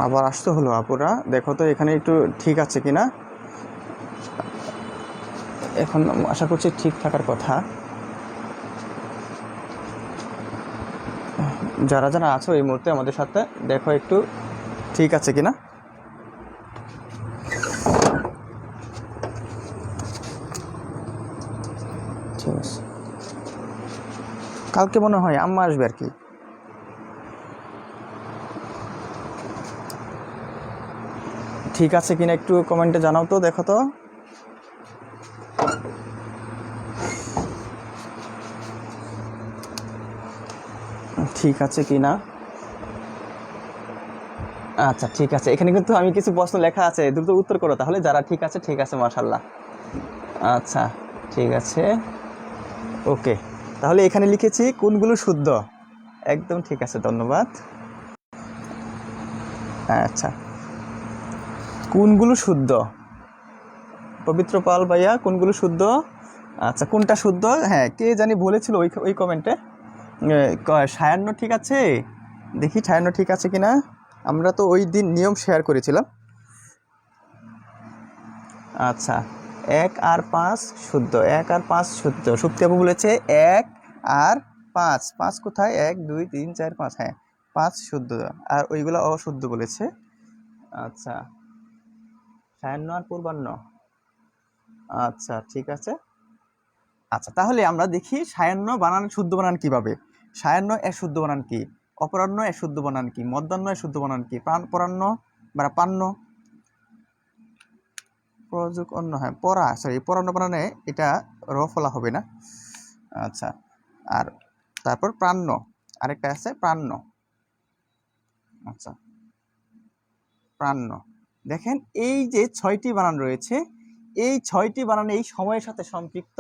আবার আসতে হলো আপুরা, দেখো তো এখানে একটু ঠিক আছে কিনা। এখন আশা করছি ঠিক থাকার কথা। যারা যারা আছো এই মুহূর্তে আমাদের সাথে, দেখো একটু ঠিক আছে কিনা। ঠিক আছে, কালকে মনে হয় আম্মা আসবে আর কি। ঠিক আছে কিনা একটু কমেন্টে জানাও তো, দেখো তো। ঠিক আছে কিনা। আচ্ছা ঠিক আছে, এখানে কিন্তু আমি কিছু প্রশ্ন লেখা আছে, দ্রুত উত্তর করো তাহলে। যারা ঠিক আছে, ঠিক আছে, মাশাল্লাহ। আচ্ছা ঠিক আছে, ওকে। তাহলে এখানে লিখেছি কোনগুলো শুদ্ধ। একদম ঠিক আছে, ধন্যবাদ। আচ্ছা, কোনগুলো শুদ্ধ? পবিত্র পাল ভাইয়া, কোনগুলো শুদ্ধ? আচ্ছা, কোনটা শুদ্ধ? হ্যাঁ, কে জানি বলেছিল ওই কমেন্টে সায়ান্ন ঠিক আছে। দেখি সায়ান্ন ঠিক আছে কিনা। আমরা তো ওই দিন নিয়ম শেয়ার করেছিলাম। আচ্ছা, 1 আর 5 শুদ্ধ, 1 আর 5 শুদ্ধ। সুপ্তি আপু বলেছে 1 আর 5, 5 কোথায়? 1 2 3 4 5, হ্যাঁ 5 শুদ্ধ, আর ওইগুলো অশুদ্ধ বলেছে। আচ্ছা, সায়ান্ন আর পূর্বাহ্ন। আচ্ছা ঠিক আছে। আচ্ছা, তাহলে আমরা দেখি সায়ান্ন বানান শুদ্ধ বানান কিভাবে। সায়ান্ন এর শুদ্ধ বানান কি? অপরাহ্ন এর শুদ্ধ বানান কি? মধ্যাহ্ন এর শুদ্ধ বানান কি? পরাহ্ন বা পান্ন, প্রযোগ অন্য, হ্যাঁ পরা, সরি পরাহ্ন বানানে এটা র ফলা হবে না। আচ্ছা, আর তারপর প্রাণ্য, আরেকটা আছে প্রাণ্য। আচ্ছা, প্রাণ্য। দেখেন এই যে 6টি বানান রয়েছে, এই 6টি বানান এই সময়ের সাথে সম্পৃক্ত।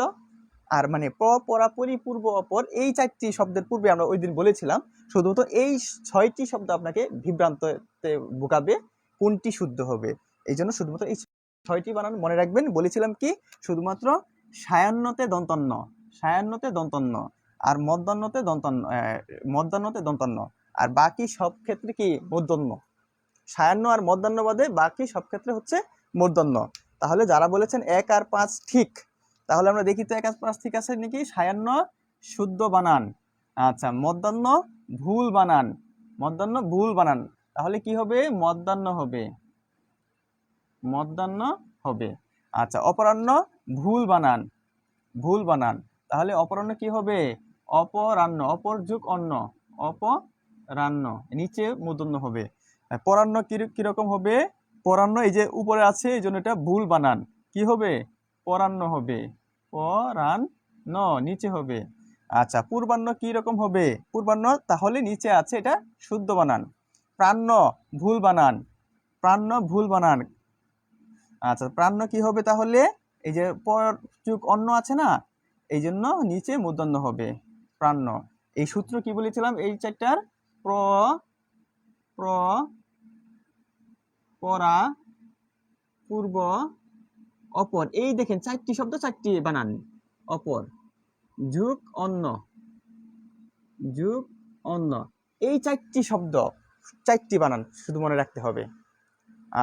আর মানে পরা পরি পূর্ব অপর, এই 4টি শব্দের পূর্বে আমরা ওই দিন বলেছিলাম শুধুমাত্র এই 6টি শব্দ আপনাকে বিভ্রান্ততে ভোগাবে কোনটি শুদ্ধ হবে। এই জন্য শুধুমাত্র এই 6টি বানান মনে রাখবেন। বলেছিলাম কি, শুধুমাত্র সায়ান্নতে দন্তন্য, সায়ান্নতে দন্তন্য, আর মধ্যাহ্নতে দন্তন্য, মধ্যাহ্নতে দন্তন্য, আর বাকি সব ক্ষেত্রে কি মূর্ধন্য। সায়ান্ন আর মধ্যাহ্ন বাদে বাকি সব ক্ষেত্রে হচ্ছে মূর্ধন্য। তাহলে যারা বলেছেন 1 আর 5 ঠিক, তাহলে আমরা দেখি তো 1 আর 5 ঠিক আছে নাকি। সায়ান্ন শুদ্ধ বানান, আচ্ছা মধ্যাহ্ন ভুল বানান, মধ্যাহ্ন ভুল বানান। তাহলে কি হবে? মধ্যাহ্ন হবে, মধ্যাহ্ন হবে। আচ্ছা, অপরাহ্ন ভুল বানান, ভুল বানান। তাহলে অপরাহ্ন কি হবে? অপরাহ্ন, অপর যুগ অন্য, অপরাহ্ন, নিচে মূর্ধন্য হবে। পরাহ্ন কিরকম হবে? পরাহ্ন এই যে উপরে আছে, এই জন্য এটা ভুল বানান। কি হবে? পরাহ্ন হবে, পরাহ্ন, নিচে হবে। আচ্ছা, পূর্বাহ্ন কি রকম হবে? পূর্বাহ্ন তাহলে নিচে আছে, এটা শুদ্ধ বানান। প্রাণ্য ভুল বানান, প্রাণ্য ভুল বানান। আচ্ছা, প্রাণ্য কি হবে তাহলে? এই যে পর যুগ অন্য আছে না, এই জন্য নিচে মূর্ধন্য হবে, প্রাণ্য। এই সূত্র কি বলেছিলাম এই চারটার? প্র, প্র, পরা, পূর্ব, অপর। এই দেখেন 4টি শব্দ, 4টি বানান। অপর যুগ অন্য, যুগ অন্য, এই 4টি শব্দ, 4টি বানান শুধু মনে রাখতে হবে।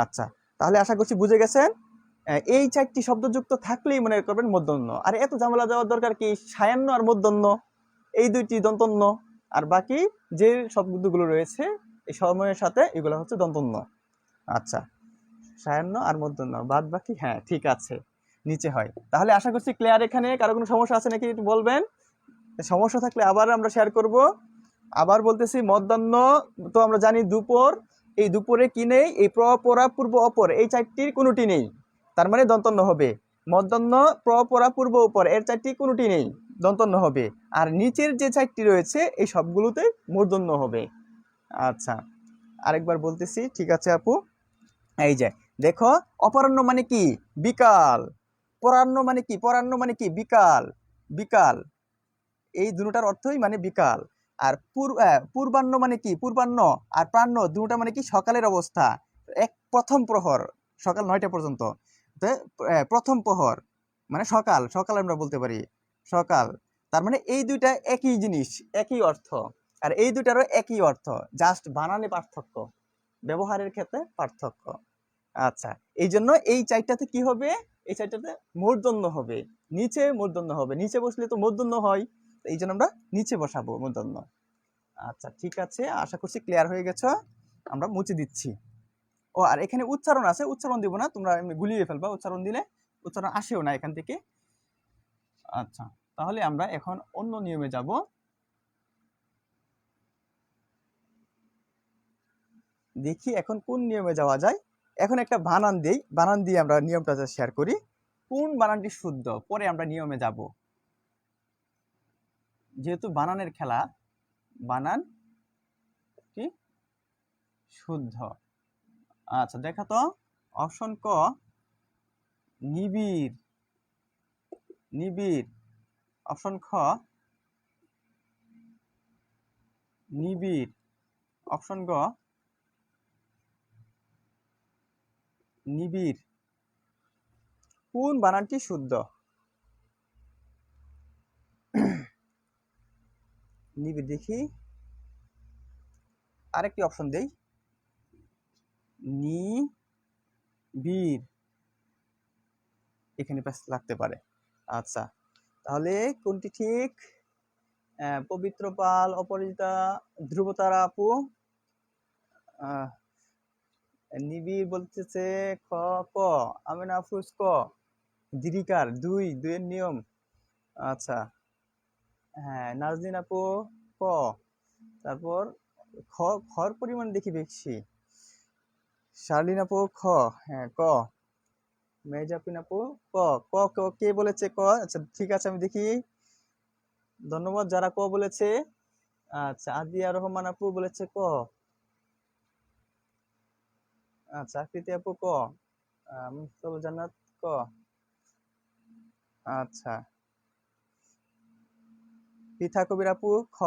আচ্ছা, তাহলে আশা করছি বুঝে গেছেন। এই 4টি শব্দযুক্ত থাকলেই মনে করবেন মূর্ধন্য। আর এত ঝামেলা দেওয়ার দরকার কি? সায়ান্ন আর মূর্ধন্য এই 2টি দন্তন্য, আর বাকি যে শব্দগুলো রয়েছে এই সময়ের সাথে এগুলো হচ্ছে দন্তন্য। আচ্ছা, সায়ান্ন আর মূর্ধন্য বাদ বাকি হ্যাঁ ঠিক আছে, নিচে হয়। তাহলে আশা করছি ক্লিয়ার। এখানে কারো কোনো সমস্যা আছে নাকি একটু বলবেন। সমস্যা থাকলে আবার আমরা শেয়ার করব। আবার বলতেছি, মধ্যাহ্ন তো আমরা জানি দুপুর, এই দুপুরে কি নেই? এই প্র, পরা, পূর্ব, অপর, এই 4টির কোনোটি নেই, তার মানে দন্তন্য হবে। মধ্যাহ্ন, প্র, পরা, পূর্ব, অপর, এর 4টি কোনোটি নেই, দন্তন্য হবে। আর নিচের যে 4টি রয়েছে এই সবগুলোতে মূর্ধন্য হবে। আচ্ছা, আরেকবার বলতেছি, ঠিক আছে আপু। এই যে দেখো, অপরাহ্ন মানে কি? বিকাল। পরাহ্ন মানে কি? পরাহ্ন মানে কি? বিকাল, বিকাল। এই দুটার অর্থই মানে বিকাল। আর পূর্বাহ্ন মানে কি? পূর্বাহ্ন আর প্রাহ্ন দুটা মানে কি? সকালের অবস্থা, প্রথম প্রহর, সকাল 9টা পর্যন্ত। প্রথম প্রহর মানে সকাল, সকাল আমরা বলতে পারি সকাল। তার মানে এই দুইটা একই জিনিস, একই অর্থ। আর এই দুটারও একই অর্থ, জাস্ট বানানে পার্থক্য। ব্যবহারের ক্ষেত্রে পার্থক্য। আচ্ছা, এই জন্য এই চারটাতে কি হবে? এই চারটাতে মূর্ধন্য হবে, নিচে মূর্ধন্য হবে। নিচে বসলে তো মূর্ধন্য হয়, এই জন্য আমরা নিচে বসাবো মূর্ধন্য। আচ্ছা ঠিক আছে, আশা করছি ক্লিয়ার হয়ে গেছে। আমরা মুছে দিচ্ছি। ও আর এখানে উচ্চারণ আছে, উচ্চারণ দিব না, তোমরা এমনি গুলিয়ে ফেলবা, উচ্চারণ দিলে উচ্চারণ আসেও না এখান থেকে। আচ্ছা, তাহলে আমরা এখন অন্য নিয়মে যাব। দেখি এখন কোন নিয়মে যাওয়া যায়। এখন একটা বানান দেই, বানান দিয়ে আমরা নিয়মটা শেয়ার করি। কোন বানানটি শুদ্ধ, পরে আমরা নিয়মে যাব। যেহেতু বানানের খেলা, বানান কি শুদ্ধ। আচ্ছা দেখা তো, অপশন ক নিবিড়, নিবিড়। অপশন খ নিবিড়। অপশন গ নিবিড়। কোন বানানটি শুদ্ধ? নিবিড়। দেখি আরেকটি অপশন দেই, নিবিড়, এখানে প্যাচ লাগতে পারে। আচ্ছা তাহলে কোনটি ঠিক? পবিত্র পাল, অপরাজিতা, ধ্রুবতারা আপু নিবিড় বলতেছে খ, ক। আমিনা আফরোজ ক। দীর্ঘিকার দুই, দুইয়ের নিয়ম। আচ্ছা হ্যাঁ, নাজনীন আপু ক। তারপর খ, খর পরিমাণ দেখি বেশি। শার্লিন আপু খ, হ্যাঁ ক। মেজাপিন আপু ক। ক ক কে বলেছে ক? আচ্ছা ঠিক আছে, আমি দেখি। ধন্যবাদ যারা ক বলেছে। আচ্ছা আদিয়া রহমান আপু বলেছে ক। আচ্ছা আকৃতি আপু ক। মুস্তাফা জান্নাত ক। আচ্ছা পিঠা কবির আপু খ।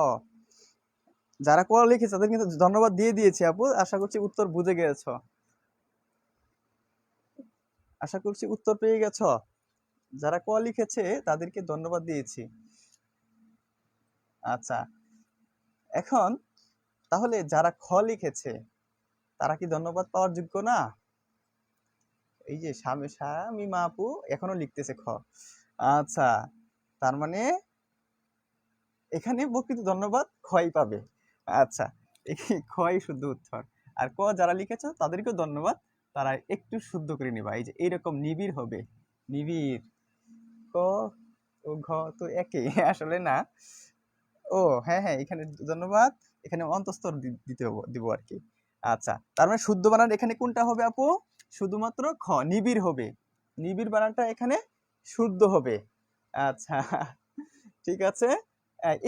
যারা ক লিখেছে তাদের কিন্তু ধন্যবাদ দিয়ে দিয়েছি আপু, আশা করছি উত্তর বুঝে গেছো, আশা করছি উত্তর পেয়ে গেছো। যারা ক লিখেছে তাদেরকে ধন্যবাদ দিয়েছি। আচ্ছা এখন তাহলে যারা খ লিখেছে তারা কি ধন্যবাদ পাওয়ার যোগ্য না? এই যে শামিমা আপু এখনো লিখতেছে খ। আচ্ছা তার মানে এখানে প্রকৃত ধন্যবাদ খই পাবে। আচ্ছা খই শুদ্ধ উত্তর। আর ক যারা লিখেছো তাদেরকেও ধন্যবাদ, তারা একটু শুদ্ধ করে নিবা। এই যে এইরকম নিবিড় হবে, নিবিড়। ক ও ঘ তো একই আসলে না। ও হ্যাঁ হ্যাঁ, এখানে ধন্যবাদ, এখানে অন্তঃস্থ দিতে দিব আর কি। আচ্ছা তার মানে শুদ্ধ বানান এখানে কোনটা হবে আপু? শুধুমাত্র খ, নিবিড় হবে। নিবিড় বানানটা এখানে শুদ্ধ হবে। আচ্ছা ঠিক আছে।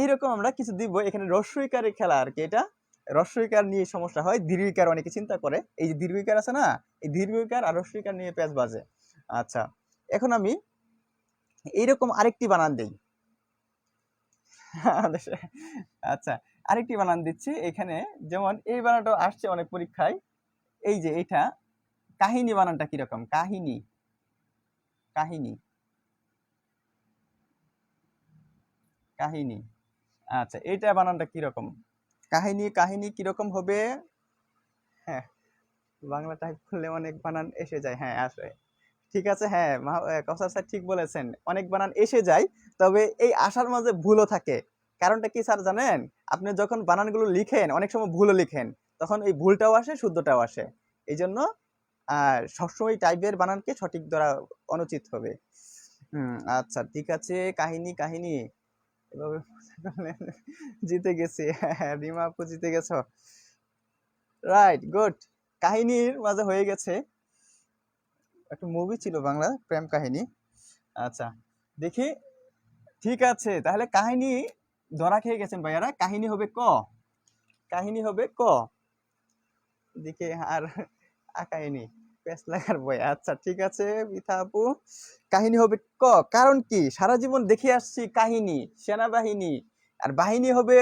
এইরকম আমরা কিছু দিব। এখানে রস্বইকারের খেলা আর কি। এটা রস্বইকার নিয়ে সমস্যা হয়, দীর্ঘইকার অনেকে চিন্তা করে। এই যে দীর্ঘইকার আছে না, এই দীর্ঘইকার আর রস্বইকার নিয়ে প্যাচ বাজে। আচ্ছা এখন আমি এইরকম আরেকটি বানান দেই। আচ্ছা আরেকটি বানান দিচ্ছি এখানে। যেমন এই বানানটা আসছে অনেক পরীক্ষায়। এই যে এটা কাহিনী বানানটা কিরকম? কাহিনী, কাহিনী, কাহিনী। আচ্ছা এটা বানানটা কিরকম? কাহিনী, কাহিনী কিরকম হবে? হ্যাঁ বাংলা টাইপ করলে অনেক বানান এসে যায়, হ্যাঁ আসে। ঠিক আছে হ্যাঁ, কসার স্যার ঠিক বলেছেন, অনেক বানান এসে যায়। তবে এই আসার মাঝে ভুলও থাকে। কারণটা কি স্যার জানেন? আপনি যখন বানানগুলো লিখেন অনেক সময় ভুলও লিখেন, তখন এই ভুলটাও আসে শুদ্ধটাও আসে। এই জন্য সবসময় টাইপের বানানকে সঠিক ধরা অনুচিত হবে। আচ্ছা ঠিক আছে, কাহিনী, কাহিনী এভাবে জিতে গেছি। হ্যাঁ রিমা আপু জিতে গেছো। Right good. কাহিনীর মাঝে হয়ে গেছে। একটা মুভি ছিল বাংলা, প্রেম কাহিনী। আচ্ছা দেখি, ঠিক আছে তাহলে কাহিনী ধরা খেয়ে গেছেন ভাইয়ারা। কাহিনী হবে ক, কাহিনী হবে ক। দেখি আর কাহিনী পেস লাগার বই। আচ্ছা ঠিক আছে মিথা আপু, কাহিনী হবে ক। কারণ কি, সারা জীবন দেখে আসছি কাহিনী, সেনাবাহিনী। আর বাহিনী হবে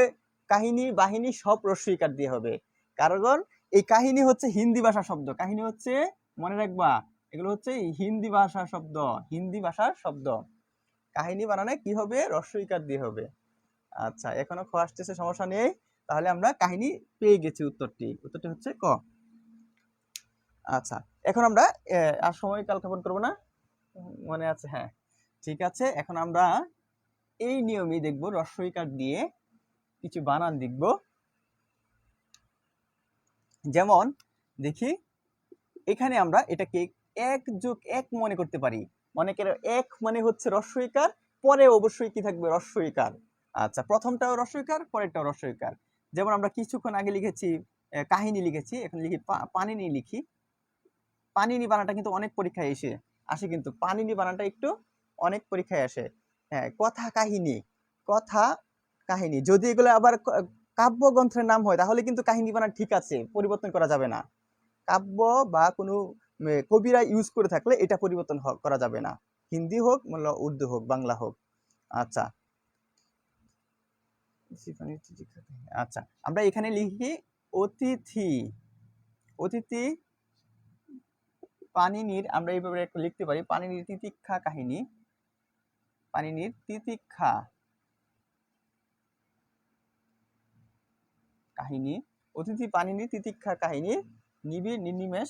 কাহিনী, বাহিনী সব রস্বইকার দিয়ে হবে। কারণ এই কাহিনী হচ্ছে হিন্দি ভাষা শব্দ। কাহিনী হচ্ছে, মনে রাখবা এগুলো হচ্ছে হিন্দি ভাষার শব্দ, হিন্দি ভাষার শব্দ। কাহিনী বানানে কি হবে? রস্বইকার দিয়ে হবে। আচ্ছা এখনো খ আসতেছে, সমস্যা নেই। তাহলে আমরা কাহিনী পেয়ে গেছি, উত্তরটি, উত্তরটি হচ্ছে ক। আচ্ছা, এখন আমরা আর সময় কালক্ষেপণ করবো না, মনে আছে? হ্যাঁ, ঠিক আছে। এখন আমরা এই নিয়মই দেখবো, রস্বই কার দিয়ে কিছু বানান দেখব। যেমন দেখি, এখানে আমরা এটাকে 1+1 মনে করতে পারি। মনে করো 1 মানে হচ্ছে রস্বইকার, পরে অবশ্যই কি থাকবে? রস্বইকার। আচ্ছা, প্রথমটাও রস্বইকার, পরেরটাও রস্বইকার। যেমন আমরা কিছুক্ষণ আগে লিখেছি কাহিনী লিখেছি, এখন লিখি পানিনি লিখি। পানিনি বানানটা কিন্তু অনেক পরীক্ষায় আসে কিন্তু পানিনি বানানটা একটু অনেক পরীক্ষায় আসে। হ্যাঁ, কথা কাহিনী, কথা কাহিনী। যদি এগুলো আবার কাব্যগ্রন্থের নাম হয় তাহলে কিন্তু কাহিনী বানান ঠিক আছে, পরিবর্তন করা যাবে না। কাব্য বা কোনো কবিরা ইউজ করে থাকলে এটা পরিবর্তন করা যাবে না, হিন্দি হোক উর্দু হোক বাংলা হোক। আচ্ছা, আচ্ছা, আমরা এখানে লিখি অতিথি। অতিথি পানিনির আমরা এইভাবে একটু লিখতে পারি, পানিনির তিতিক্ষা কাহিনী। পানিনির তিতিক্ষা কাহিনী, অতিথি পানিনির তিতিক্ষা কাহিনী, নিবিড় নির্নিমেষ,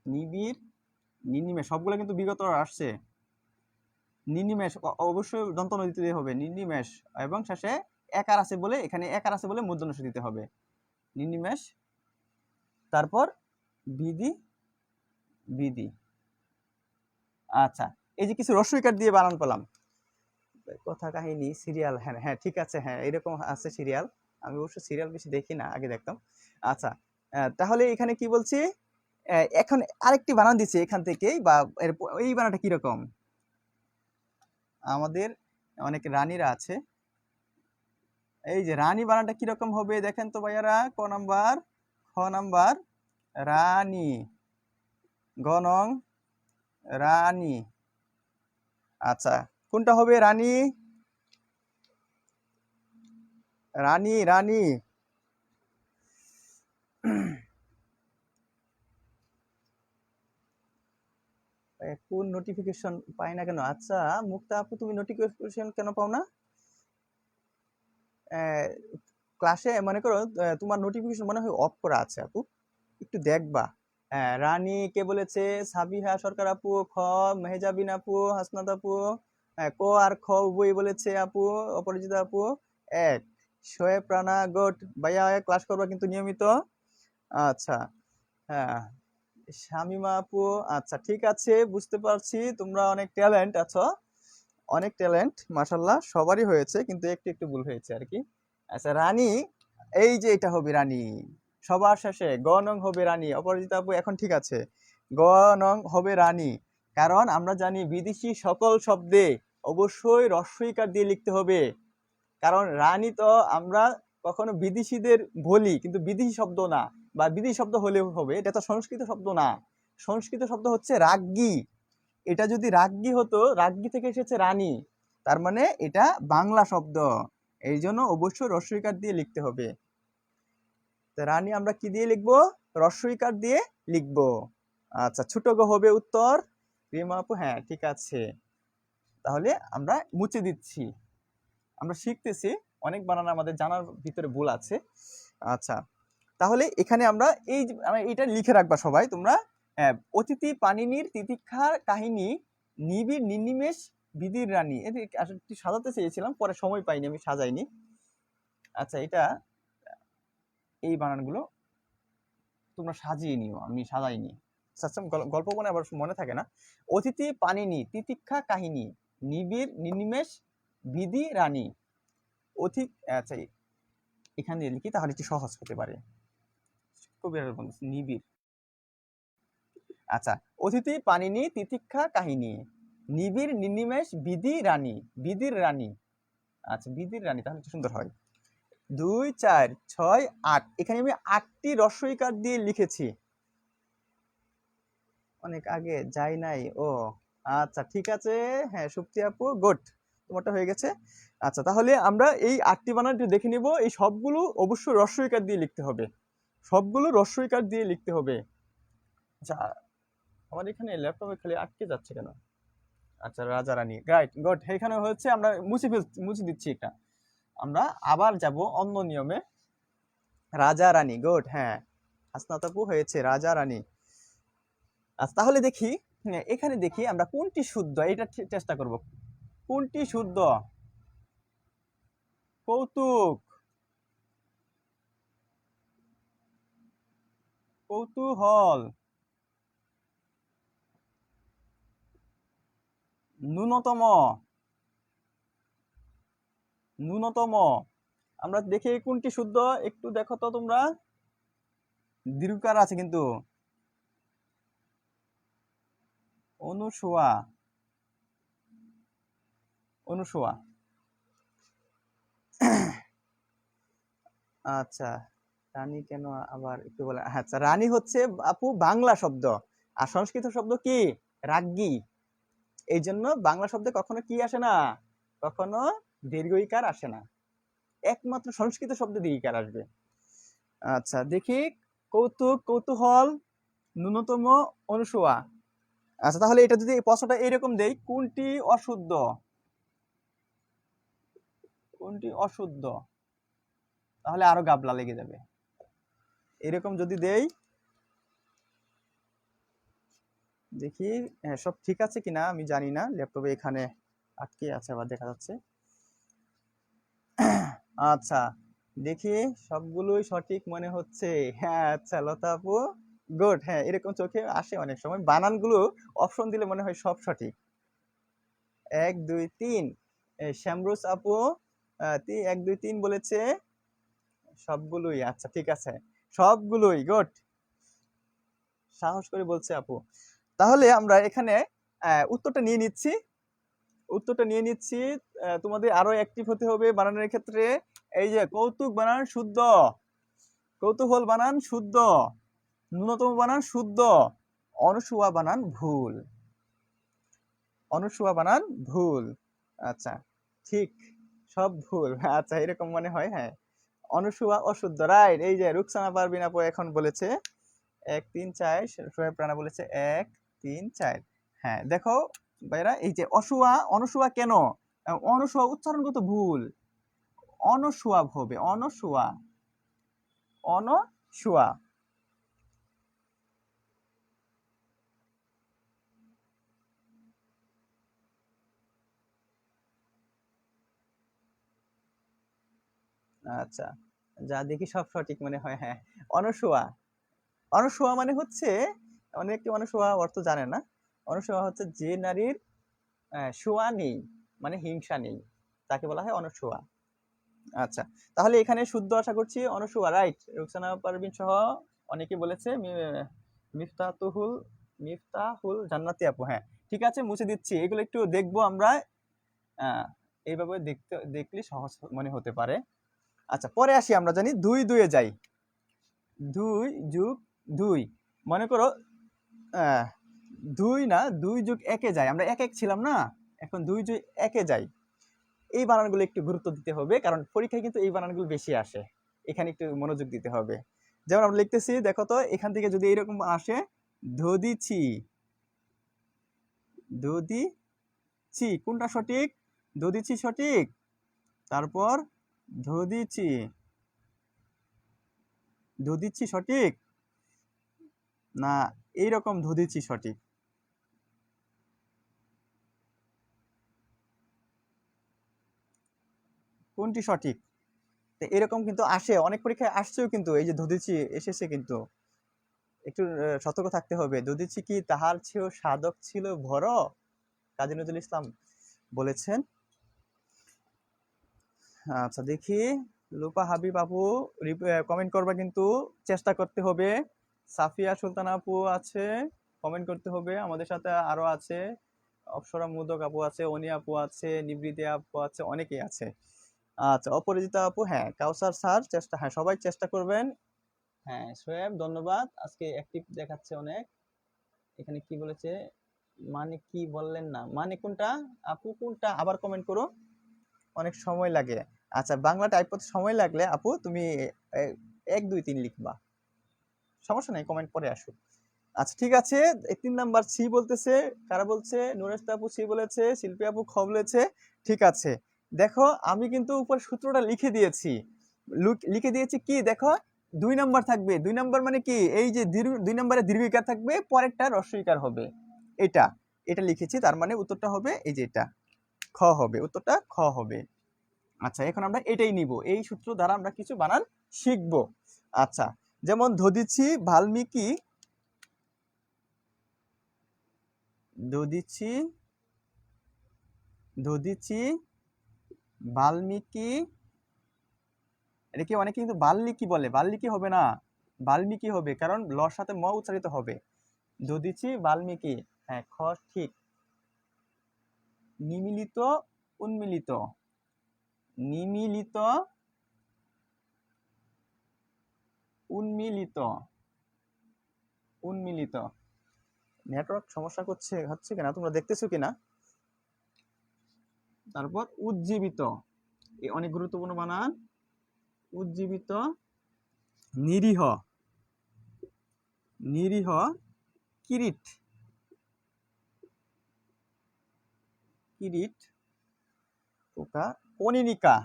নিবিড় নির্নিমেষ, সবগুলো কিন্তু বিগত আসছে। নির্নিমেষ অবশ্যই দন্তন্য দিতে হবে, নির্নিমেষ, এবং শেষে একার আছে বলে, এখানে একার আছে বলে মূর্ধন্য দিতে হবে, নির্নিমেষ। তারপর বিধি, বিধি। আচ্ছা, এই যে কিছু রস্বইকার দিয়ে বানান পেলাম, কথা কাহিনী, সিরিয়াল। হ্যাঁ হ্যাঁ, ঠিক আছে, হ্যাঁ এরকম আছে সিরিয়াল। আমি অবশ্য সিরিয়াল বেশি দেখি না, আগে দেখতাম। আচ্ছা, তাহলে এখানে কি বলছি, এখন আরেকটি বানান দিচ্ছে এখান থেকেই, বা এই বানানটা কিরকম? আমাদের অনেক রানীরা আছে, এই যে রানী বানানটা কিরকম হবে দেখেন তো ভাইয়ারা। ক নাম্বার, খ নাম্বার রানী, গ নং রানী। আচ্ছা, কোনটা হবে? রানী, রানী, রানী। কোন নোটিফিকেশন পাই না কেন? আচ্ছা মুক্তা আপু, তুমি নোটিফিকেশন কেন পাও না? ক্লাসে মনে করো তোমার নোটিফিকেশন মনে হয় অফ করা আছে আপু, একটু দেখবা। হ্যাঁ, রানী কে বলেছে? সাবিহা সরকার আপু। খ মেহজাবিন আপু, হাসনাত আপু। ক আর খ উভয়ই বলেছে আপু, অপরাজিতা আপু। এক শোয়েব রানা, গুড ভাইয়া, ক্লাস করবা কিন্তু নিয়মিত। আচ্ছা, হ্যাঁ, শামিমা আপু। আচ্ছা, ঠিক আছে, বুঝতে পারছি তোমরা অনেক ট্যালেন্ট আছো, অনেক ট্যালেন্ট মাশাল্লাহ, সবারই হয়েছে, কিন্তু একটু একটু ভুল হয়েছে আর কি। আচ্ছা, রানী, এই যে এটা হবে রানী সবার শেষে, গ নং হবে রানী। অপরাজিতা আপু এখন ঠিক আছে, গ নং হবে রানী। কারণ আমরা জানি বিদেশি সকল শব্দে অবশ্যই রস্বইকার দিয়ে লিখতে হবে। কারণ রানী তো আমরা কখনো বিদেশিদের বলি, কিন্তু বিদেশি শব্দ না, বা বিদেশি শব্দ হলেও হবে, এটা তো সংস্কৃত শব্দ না। সংস্কৃত শব্দ হচ্ছে রাজ্ঞী। এটা যদি রাজ্ঞী হতো, রাজ্ঞী থেকে এসেছে রানী, তার মানে এটা বাংলা শব্দ, এই জন্য অবশ্যই রস্বইকার দিয়ে লিখতে হবে। রানী আমরা কি দিয়ে লিখবো? রস্বইকার দিয়ে লিখবো। আচ্ছা, ছোট গ হবে উত্তর। রিমা আপু হ্যাঁ ঠিক আছে, তাহলে আমরা মুছে দিচ্ছি, আমরা শিখতেছি, অনেক বানান আমাদের জানার ভিতরে ভুল আছে। আচ্ছা, তাহলে এখানে আমরা এটা লিখে রাখবা সবাই তোমরা। অতিথি পানিনির তিতিক্ষার কাহিনী, নিবিড় নির্নিমেষ, বিধির রানী। এটা আসলে সাজাতে চেয়েছিলাম, পরে সময় পাইনি, আমি সাজাইনি। আচ্ছা, এটা এই বানানগুলো তোমরা সাজিয়ে নিও, আমি সাজাইনি। গল্প মনে আবার মনে থাকে না। অতিথি পানিনি তিতিক্ষা কাহিনী, নিবিড় নির্নিমেষ, বিধি রানী। আচ্ছা, এখান দিয়ে লিখি তাহলে একটু সহজ হতে পারে। নিবিড়। আচ্ছা, অতিথি পানিনি তিতিক্ষা কাহিনী, নিবিড় নির্নিমেষ, বিধি রানী, বিধির রানী। আচ্ছা, বিধির রানী, তাহলে সুন্দর হয়। 2 4 6 8, এখানে আমি 8টি রস্বইকার দিয়ে লিখেছি, অনেক আগে যাই নাই। ও আচ্ছা, ঠিক আছে, হ্যাঁ সুপ্তি আপু গুড, তোমারটা হয়ে গেছে। আচ্ছা, তাহলে আমরা এই 8টি বানান দেখে নিব। এই সবগুলো অবশ্যই রস্বইকার দিয়ে লিখতে হবে, সবগুলো রস্বইকার দিয়ে লিখতে হবে। আচ্ছা, আমার এখানে ল্যাপটপে খালি আটকে যাচ্ছে কেন? আচ্ছা, রাজা রানী, রাইট, গুড। এখানে হচ্ছে আমরা মুছে দিচ্ছি এটা। আমরা আবার যাব অন্য নিয়মে। রাজা রানী, গুড, হ্যাঁ। হাসনাত আপু হয়েছে রাজা রানী। আচ্ছা তাহলে দেখি, এখানে দেখি আমরা কোনটি শুদ্ধ এটা চেষ্টা করব। কোনটি শুদ্ধ? কৌতুক, কৌতূহল, ন্যূনতম, ন্যূনতম। আমরা দেখি কোনটি শুদ্ধ, একটু দেখো তো তোমরা। দীর্ঘকার আছে কিন্তু। অনুসোয়া, অনুসোয়া। আচ্ছা রানী কেন আবার একটু বলে। আচ্ছা রানী হচ্ছে আপু বাংলা শব্দ, আর সংস্কৃত শব্দ কি? রাজ্ঞী। এই জন্য বাংলা শব্দে কখনো কি আসে না, কখনো দীর্ঘইকার আসে না, একমাত্র সংস্কৃত শব্দে দীর্ঘইকার আসবে। আচ্ছা দেখি, কৌতুক, কৌতূহল, ন্যূনতম, অনুসোয়া। আচ্ছা তাহলে এটা যদি প্রশ্নটা এরকম দেই, কোনটি অশুদ্ধ? কোনটি অশুদ্ধ? তাহলে আরো গাবলা লেগে যাবে। এরকম যদি দেই, দেখি হ্যাঁ সব ঠিক আছে কিনা আমি জানি না, ল্যাপটপে এখানে আটকে আছে আবার দেখা যাচ্ছে। আচ্ছা দেখি, সবগুলোই সঠিক মনে হচ্ছে। হ্যাঁ আচ্ছা লতা আপু গুড। হ্যাঁ এরকম চোখে আসে অনেক সময়, বানানগুলো অপশন দিলে মনে হয় সব সঠিক। 1 2 3, শ্যামরুস আপু 1 2 3 বলেছে সবগুলোই। আচ্ছা ঠিক আছে, সবগুলোই গুড, সাহস করে বলছে আপু। তাহলে আমরা এখানে উত্তরটা নিয়ে নিচ্ছি, উত্তরটা নিয়ে নিচ্ছি। তোমাদের আরো অ্যাক্টিভ হতে হবে বানানের ক্ষেত্রে। এই যে কৌতুক বানান শুদ্ধ, কৌতূহল বানান শুদ্ধ, ন্যূনতম বানান শুদ্ধ, অনুসুয়া বানান ভুল, অনুসুয়া বানান ভুল। আচ্ছা ঠিক, সব ভুল। আচ্ছা এরকম মনে হয়। হ্যাঁ অনুসুয়া অশুদ্ধ, রাইট। এই যে রুকসানা পারভিন আপু এখন বলেছে 1 3 4, সোহেব রানা বলেছে 1 3 4। হ্যাঁ দেখো ভাইরা, এই যে অসুয়া, অনুসুয়া কেন? অনুসুয়া উচ্চারণগত ভুল, অনসুয়া হবে, অনসুয়া, অনসুয়া। আচ্ছা যা দেখি সব সঠিক মনে হয়। হ্যাঁ অনসুয়া, অনসুয়া মানে হচ্ছে, অনেকে অনসুয়া অর্থ জানে না। অনসুয়া হচ্ছে যে নারীর সুয়া নেই, মানে হিংসা নেই, তাকে বলা হয় অনসুয়া। আচ্ছা তাহলে এখানে শুদ্ধ আশা করছি অনুসুয়া, রাইট। রুকসানা পারভিন সহ অনেকে বলেছে মিফতাহুল, মিফতাহুল জান্নাতি আপু। হ্যাঁ ঠিক আছে, মুছে দিচ্ছি, এগুলো একটু দেখবো আমরা। এইভাবে দেখলে সহজ মনে হতে পারে। আচ্ছা পরে আসি, আমরা জানি 2 2 এ যাই, 2 যোগ 2, মনে করো 2 না 2 যোগ 1 এ যাই, আমরা 1 1 ছিলাম না, এখন 2 যোগ 1 এ যাই। এই বানানগুলো একটু গুরুত্ব দিতে হবে, কারণ পরীক্ষায় কিন্তু এই বানানগুলো বেশি আসে, এখানে একটু মনোযোগ দিতে হবে। যেমন আমরা লিখতেছি, দেখো তো এখান থেকে যদি এরকম আসে, ধদিছি, ধদিছি, কোনটা সঠিক? ধদিছি সঠিক, তারপর ধদিছি, ধদিছি সঠিক না এইরকম ধদিছি সঠিক? কোনটি সঠিক? তো এরকম কিন্তু আসে, অনেক পরীক্ষায় আসছেও কিন্তু, এই যে ধদিছি এসেছে কিন্তু, একটু সতর্ক থাকতে হবে। দধিচি কি তাহার চেয়েও সাধক ছিল ভর, কাজী নজরুল ইসলাম বলেছেন। আচ্ছা দেখি, লুপা হাবিব আপু কমেন্ট করবা কিন্তু, চেষ্টা করতে হবে। সাফিয়া সুলতান আপু আছে, কমেন্ট করতে হবে। আমাদের সাথে আরো আছে, অপসরা মুদক আপু আছে, অনি আপু আছে, নিবৃতি আপু আছে, অনেকেই আছে। আচ্ছা অপরাজিতা আপু, হ্যাঁ কাউসার স্যার চেষ্টা, হ্যাঁ সবাই চেষ্টা করবেন। হ্যাঁ সোয়েব ধন্যবাদ, আজকে অ্যাক্টিভ দেখাচ্ছে অনেক। এখানে কি বলেছে, মানে কি বললেন না, মানে কোনটা আপু, কোনটা আবার কমেন্ট করো, অনেক সময় লাগে। আচ্ছা বাংলা টাইপ করতে সময় লাগলে আপু তুমি 1 2 3 লিখবা, সমস্যা নাই, কমেন্ট পরে আসুক। আচ্ছা ঠিক আছে, 3 নাম্বার সি বলতেছে, কারা বলছে? নুরেস্তা আপু সি বলেছে, শিল্পী আপু খ বলেছে। ঠিক আছে দেখো, আমি কিন্তু উপর সূত্রটা লিখে দিয়েছি, লিখে দিয়েছি কি দেখো, 2 নাম্বার থাকবে। 2 নাম্বার মানে কি, এই যে 2 নম্বরে দীর্ঘিকার থাকবে, পরেরটা হ্রস্বইকার হবে। এটা এটা লিখেছি, তার মানে উত্তরটা হবে এই যে এটা খ হবে, উত্তরটা খ হবে। আচ্ছা, এখন আমরা এটাই নিব, এই সূত্র দ্বারা আমরা কিছু বানান শিখব। আচ্ছা, যেমন দধিচি বাল্মীকি, দধিচি দধিচি বাল্মীকি, এটা কি অনেকে কিন্তু বাল্মীকি বলে, বাল্মীকি হবে না, বাল্মীকি হবে, কারণ লর সাথে ম উচ্চারিত হবে। দধিচি বাল্মীকি, হ্যাঁ খ ঠিক। নিমিলিত উন্মিলিত, নিমিলিত উন্মিলিত, উন্মিলিত। নেটওয়ার্ক সমস্যা হচ্ছে কিনা তোমরা দেখতেছো কিনা? তারপর উজ্জীবিত, এই অনেক গুরুত্বপূর্ণ বানান। উজ্জীবিত, নিরীহ, নিরীহ, কিরিট, কিরিট পোকা, কনিনিকা,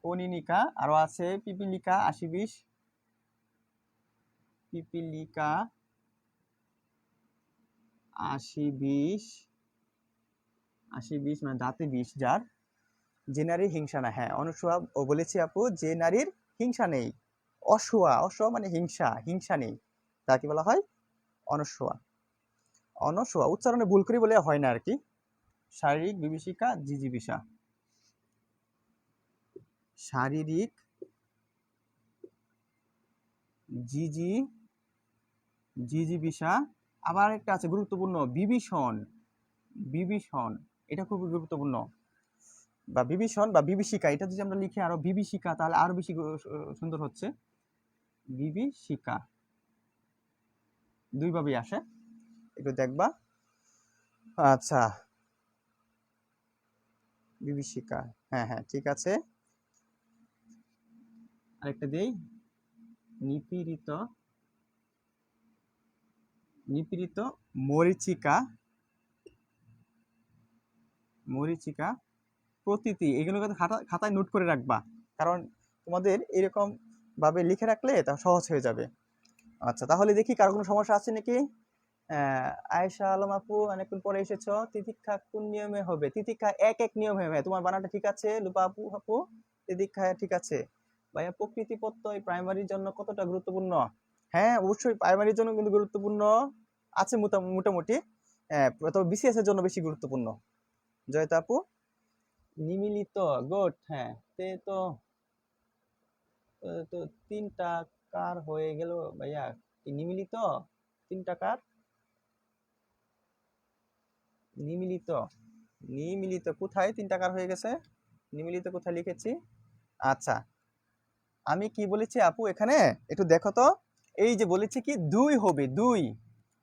কনিনিকা, আরো আছে পিপিলিকা, 80-20, পিপিলিকা 80-20, 80-20 মানে দাঁতে বিষ যার, যে নারীর হিংসা না, হ্যাঁ অনুসুয়া ও বলেছি আপু, যে নারীর হিংসা নেই। অসুয়া, অসুয়া মানে হিংসা, হিংসা নেই, তাকে বলা হয় অনসুয়া। অনসুয়া উচ্চারণে ভুল করি বলে হয় না আর কি। শারীরিক বিভীষিকা, জিজিবিষা, শারীরিক জিজি জিজিবিষা। আবার একটা আছে গুরুত্বপূর্ণ, বিভীষণ, বিভীষণ, এটা খুবই গুরুত্বপূর্ণ। বা বিভীষণ বা বিভীষিকা, এটা যদি আমরা লিখি আরো বিভীষিকা, তাহলে আরো বেশি সুন্দর হচ্ছে। বিভীষিকা দুইভাবেই আসে, একটু দেখবা। আচ্ছা, বিভীষিকা, হ্যাঁ হ্যাঁ ঠিক আছে। আরেকটা দেই, নিপীড়িত, নিপীড়িত, মরীচিকা, মরীচিকা, প্রতীতি। এগুলো কিন্তু খাতায় নোট করে রাখবা, কারণ তোমাদের এরকম ভাবে লিখে রাখলে তা সহজ হয়ে যাবে। আচ্ছা, তাহলে দেখি কারো কোনো সমস্যা আছে নাকি? আয়েশা আলম আপু, অনেকক্ষণ পরে এসেছো। তিতিক্ষা কোন নিয়মে হবে? তিতিক্ষা এক এক নিয়ম হবে, তোমার বানানটা ঠিক আছে লুপা আপু? আপু তিতিক্ষা ঠিক আছে। ভাইয়া প্রকৃতি প্রত্যয় প্রাইমারির জন্য কতটা গুরুত্বপূর্ণ? হ্যাঁ অবশ্যই প্রাইমারির জন্য কিন্তু গুরুত্বপূর্ণ আছে, মোটামুটি। তবে বিসিএস এর জন্য বেশি গুরুত্বপূর্ণ। জয়তা আপু, নিমিলিত, গুড, হ্যাঁ তে তো তো 3টা কার হয়ে গেল ভাইয়া, কি নিমিলিত 3টা কার? নিমিলিত, নিমিলিত কোথায় 3টা কার হয়ে গেছে? নিমিলিত কোথায় লিখেছি? আচ্ছা, আমি কি বলেছি আপু এখানে একটু দেখো তো। এই যে বলেছি কি 2 হবে, 2,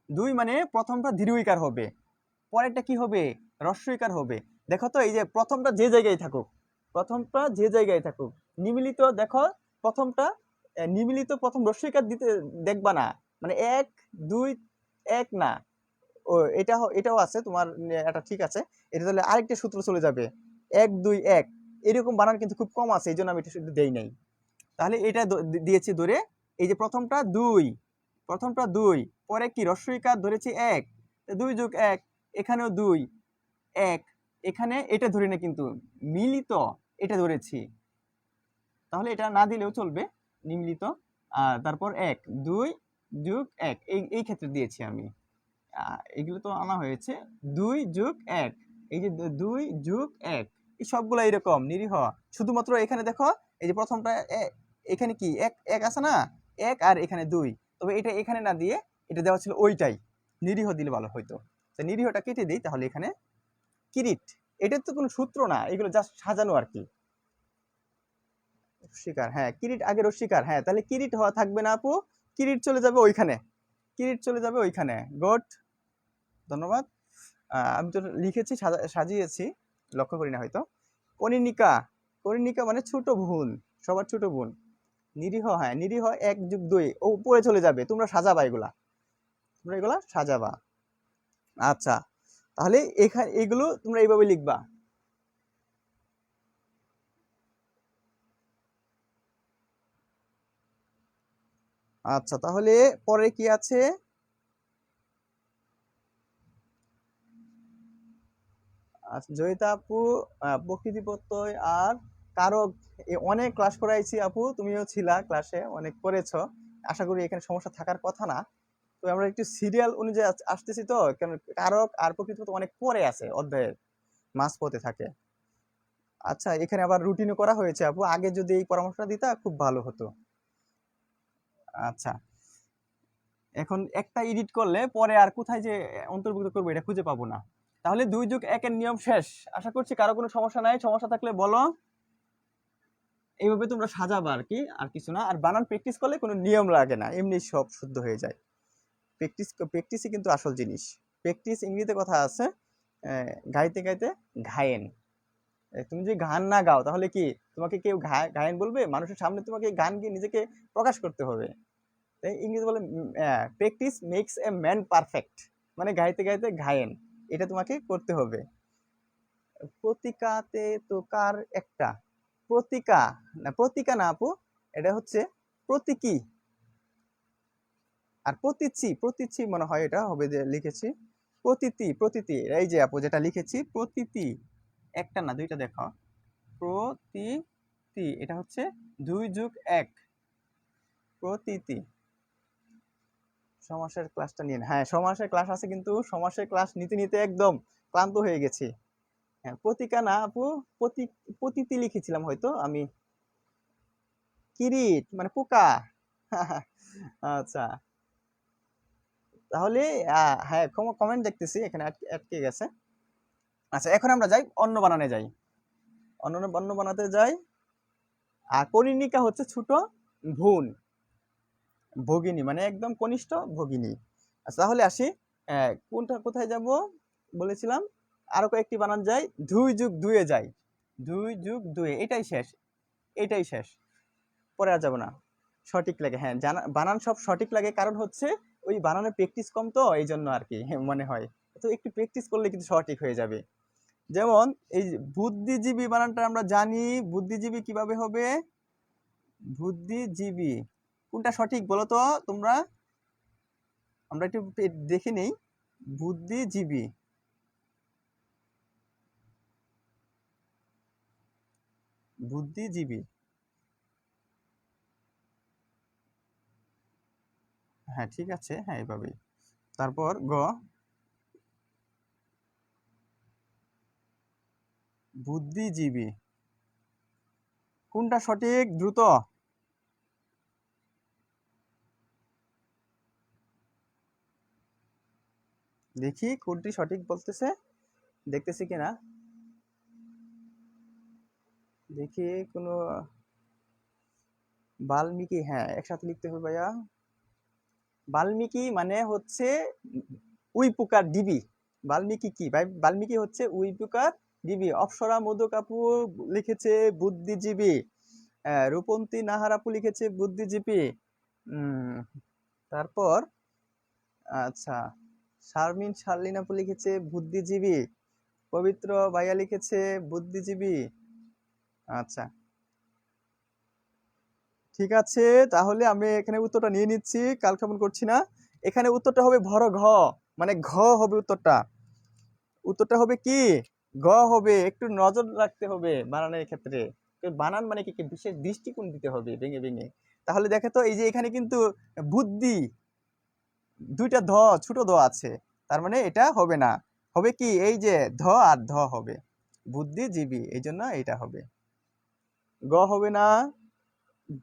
2 মানে প্রথমটা দীর্ঘইকার হবে, পরেরটা কি হবে? হ্রস্বইকার হবে। দেখো তো, এই যে প্রথমটা যে জায়গায় থাকুক, প্রথমটা যে জায়গায় থাকুক, নিমিলিত দেখো, প্রথমটা নিমিলিত প্রথম হ্রস্বইকার দিতে দেখবা না, মানে 1 2 1 না, ও এটাও আছে তোমার, এটা ঠিক আছে। এটা তাহলে আরেকটা সূত্র চলে যাবে, 1 2 1, এরকম বানান কিন্তু খুব কম আছে, এই জন্য আমি এটা শুধু দেই নাই। তাহলে এটা দিয়েছি ধরে, এই যে প্রথমটা 2, প্রথমটা 2, পরে কি হ্রস্বইকার ধরেছি 1, 2 যোগ 1, এখানেও 2 1, এখানে এটা ধরি না কিন্তু, মিলিত এটা ধরেছি, তাহলে এটা না দিলেও চলবে, নিমিলিত। তারপর 1 2 যোগ 1, এই ক্ষেত্রে দিয়েছি আমি। এগুলো তো আনা হয়েছে 2 যোগ 1, এই যে 2 যোগ 1, এই সবগুলো এরকম নিরীহ। শুধুমাত্র এখানে দেখো, এই যে প্রথমটা এখানে কি 1 1 আছে না, 1 আর এখানে 2, তবে এটা এখানে না দিয়ে এটা দেওয়া ছিল ওইটাই, নিরীহ দিলে ভালো হইতো। তো নিরীহটা কেটে দিই, তাহলে এখানে কিরিট, এটার তো কোনো সূত্র না, এগুলো জাস্ট সাজানো আর কি। শিকার, হ্যাঁ কিরিট আগের শিকার, হ্যাঁ তাহলে কিরিট হওয়া থাকবে না আপু, কিরিট চলে যাবে ওইখানে, কিরিট চলে যাবে ওইখানে, গুড, ধন্যবাদ। আমি তো লিখেছি, সাজিয়েছি, লক্ষ্য করি না হয়তো। কনিনিকা, কনিনিকা মানে ছোট বোন, সবার ছোট বোন। নিরীহ, হ্যাঁ নিরীহ 1 যোগ 2, ও উপরে চলে যাবে, তোমরা সাজাবা এগুলা, তোমরা এগুলা সাজাবা। আচ্ছা, তাহলে এখানে এগুলো তোমরা এইভাবে লিখবা। আচ্ছা, তাহলে পরে কি আছে? আচ্ছা, জয়িতা আপু, প্রকৃতি প্রত্যয় আর কারক, অনেক ক্লাস করাইছি আপু, তুমিও ছিলা ক্লাসে, অনেক করেছো। আশা করি এখানে সমস্যা থাকার কথা না। তো আমরা একটু সিরিয়াল অনুযায়ী আসতেছি, তো কারণ কারক আর প্রকৃতি প্রত্যয় অনেক পরে আছে, অধ্যায়ের মাঝপথে থাকে। আচ্ছা, এখানে আবার রুটিনও করা হয়েছে আপু, আগে যদি এই পরামর্শটা দিতা খুব ভালো হতো। আচ্ছা, এখন একটা এডিট করলে পরে আর কোথায় যে অন্তর্ভুক্ত করবো এটা খুঁজে পাবো না। তাহলে 2+1 এর নিয়ম শেষ। আশা করছি কারো কোনো সমস্যা নাই, সমস্যা থাকলে বলো। এইভাবে তোমরা সাজাবা আর কি, আর কিছু না। আর বানান প্র্যাকটিস করলে কোনো নিয়ম লাগে না, এমনি সব শুদ্ধ হয়ে যায়। প্র্যাকটিসই কিন্তু আসল জিনিস। প্র্যাকটিস ইংরেজিতে কথা আছে, গাইতে গাইতে ঘায়েন। তুমি যদি গান না গাও তাহলে কি তোমাকে কেউ গায়েন বলবে? মানুষের সামনে তোমাকে গান গিয়ে নিজেকে প্রকাশ করতে হবে। তাই ইংরেজি বলে practice makes a man perfect, মানে গাইতে গাইতে ঘায়েন, এটা তোমাকে করতে হবে। প্রতিকাতে তো কার একটা প্রতিকা, না প্রতিকা না আপু, এটা হচ্ছে প্রতীকী। আর প্রতীচি মনে হয় এটা হবে, যে লিখেছি প্রতীতি, এই যে আপু যেটা লিখেছি প্রতীতি, একটা না দুইটা, দেখো প্রতীতি, এটা হচ্ছে 2+1, প্রতীতি। সমাসের ক্লাসটা নিয়ে, হ্যাঁ সমাসের ক্লাস আছে, কিন্তু সমাসের ক্লাস নিতে নিতে একদম ক্লান্ত হয়ে গেছি। হ্যাঁ, প্রতিকা না আপু, প্রতীতি লিখেছিলাম হয়তো আমি। কিরিট মানে পোকা। আচ্ছা, তাহলে হ্যাঁ, কমেন্ট দেখতেছি এখানে আটকে গেছে। আচ্ছা, এখন আমরা যাই অন্য বানানে যাই, অন্য বানাতে যাই। আর কনিনিকা হচ্ছে ছোট বোন, ভগিনী মানে একদম কনিষ্ঠ ভগিনী। আচ্ছা, তাহলে আসি, কোনটা কোথায় যাব বলেছিলাম, আরো কয়েকটি বানান যাই, 2+2 যাই, 2+2, এটাই শেষ, এটাই শেষ, পরে আর যাবো না। সঠিক লাগে, হ্যাঁ বানান সব সঠিক লাগে, কারণ হচ্ছে ওই বানানের প্র্যাকটিস কম, তো এই জন্য আর কি মনে হয়। তো একটু প্র্যাকটিস করলে কিন্তু সঠিক হয়ে যাবে। যেমন এই বুদ্ধিজীবী বানানটা আমরা জানি, বুদ্ধিজীবী কিভাবে হবে? বুদ্ধিজীবী কোনটা সঠিক বলো তো তোমরা, আমরা একটু দেখে নেই। বুদ্ধিজীবী, বুদ্ধিজীবী, হ্যাঁ ঠিক আছে, হ্যাঁ এভাবেই। তারপর বুদ্ধিজীবী কোনটা সঠিক দ্রুত? দেখি কোনটি সঠিক বলতেছে, দেখতেছি কিনা, দেখি কোনো বাল্মীকি, হ্যাঁ একসাথে লিখতে হবে ভাইয়া। বাল্মীকি মানে হচ্ছে উই পোকার ডিবি। বাল্মীকি কি ভাই? বাল্মীকি হচ্ছে উই পোকার ডিবি। অপ্সরা মোদক আপু লিখেছে বুদ্ধিজীবী, রূপন্তী নাহার আপু লিখেছে বুদ্ধিজীবী। তারপর আচ্ছা, শারলিন আপু লিখেছে বুদ্ধিজীবী, পবিত্র ভাইয়া লিখেছে বুদ্ধিজীবী। আচ্ছা ঠিক আছে, তাহলে আমি এখানে উত্তরটা নিয়ে নিচ্ছি, কালক্ষেপণ করছি না। এখানে উত্তরটা হবে ভর ঘ, মানে ঘ হবে উত্তরটা। উত্তরটা হবে কি? ঘ হবে। একটু নজর রাখতে হবে বানানের ক্ষেত্রে, বানান মানে কি বিশেষ দৃষ্টিকোণ দিতে হবে ভেঙে ভেঙে। তাহলে দেখে তো, এই যে এখানে কিন্তু বুদ্ধি, দুইটা ছোট আছে, তার মানে এটা হবে না। হবে কি, এই যে আর হবে, বুদ্ধিজীবী, এই জন্য এটা হবে। গ হবে না,